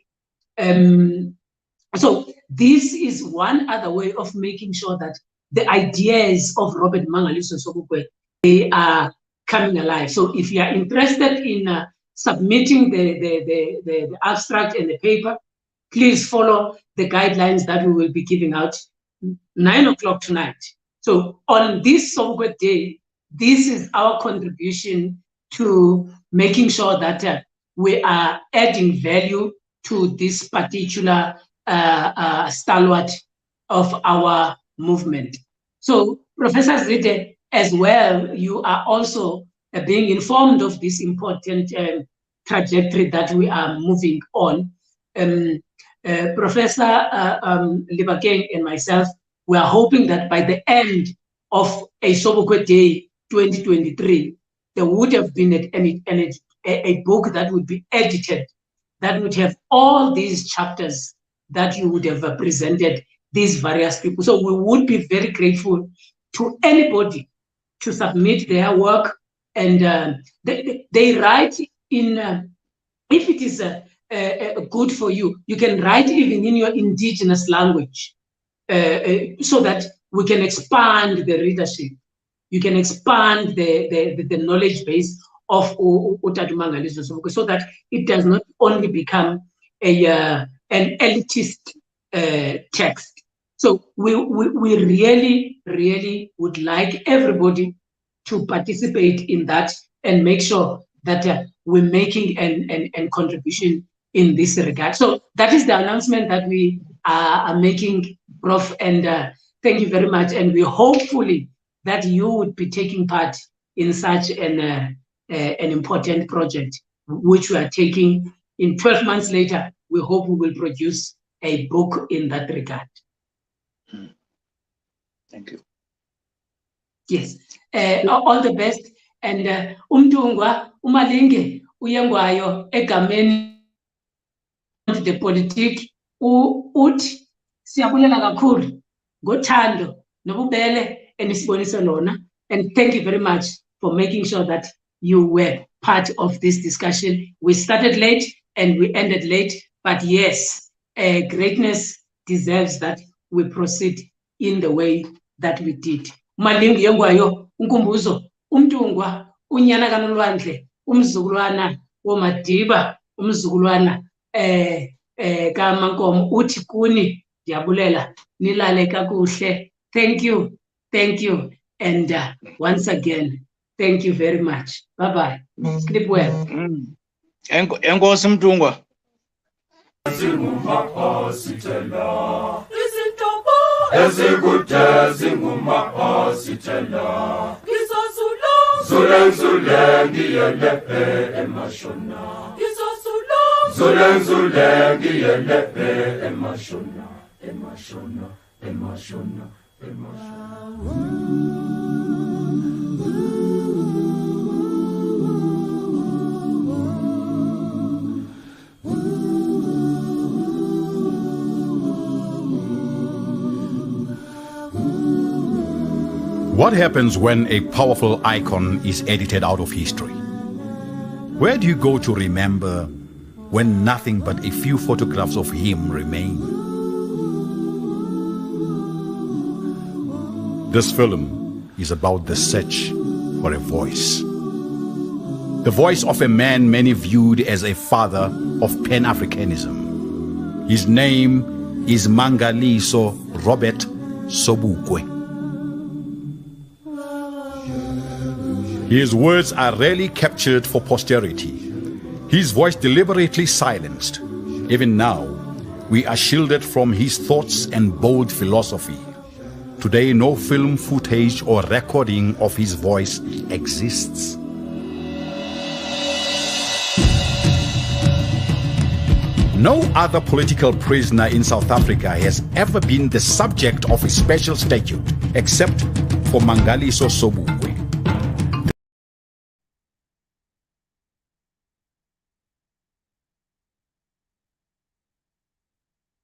So this is one other way of making sure that the ideas of Robert Mangaliso Sobukwe, they are coming alive. So if you are interested in submitting the abstract and the paper, please follow the guidelines that we will be giving out 9 o'clock tonight. So on this Sobukwe Day, this is our contribution to making sure that we are adding value to this particular stalwart of our movement. So Professor Zide, as well, you are also being informed of this important trajectory that we are moving on. Professor Libakeng and myself, we are hoping that by the end of a Sobukwe Day 2023, there would have been a book that would be edited, that would have all these chapters that you would have presented these various people. So we would be very grateful to anybody to submit their work, and they write in, if it is good for you, you can write even in your indigenous language so that we can expand the readership. you can expand the knowledge base of Utatu Mangaliso Sobukwe, so that it does not only become an elitist text. So we really, really would like everybody to participate in that and make sure that we're making an contribution in this regard. So that is the announcement that we are making, Prof, and thank you very much. And we hopefully that you would be taking part in such an important project, which we are taking in 12 months later. We hope we will produce a book in that regard. Thank you. Yes, all the best. And umtungwa umalinge uyengwayo egameni de politique uthi siyabulela kakhulu ngothando nobubele enisibonisa lona, and thank you very much for making sure that you were part of this discussion. We started late and we ended late, but yes, greatness deserves that we proceed in the way that we did. Malingi yengwayo unkumbuzo umtungwa unyana kanolwandle umzukulwana womadiba umzukulwana kaMankomo uthi kuni ndiyabulela nilale kakuhle. Thank you, and once again thank you very much. Bye bye. Sleep well. Enkosi mtungwa. Ezikude zingumahasitela Zule ngiyele emashona Zule ngiyele emashona What happens when a powerful icon is edited out of history? Where do you go to remember when nothing but a few photographs of him remain? This film is about the search for a voice. The voice of a man many viewed as a father of Pan-Africanism. His name is Mangaliso Robert Sobukwe. His words are rarely captured for posterity. His voice deliberately silenced. Even now, we are shielded from his thoughts and bold philosophy. Today, no film footage or recording of his voice exists. No other political prisoner in South Africa has ever been the subject of a special statute, except for Mangaliso Sobukwe.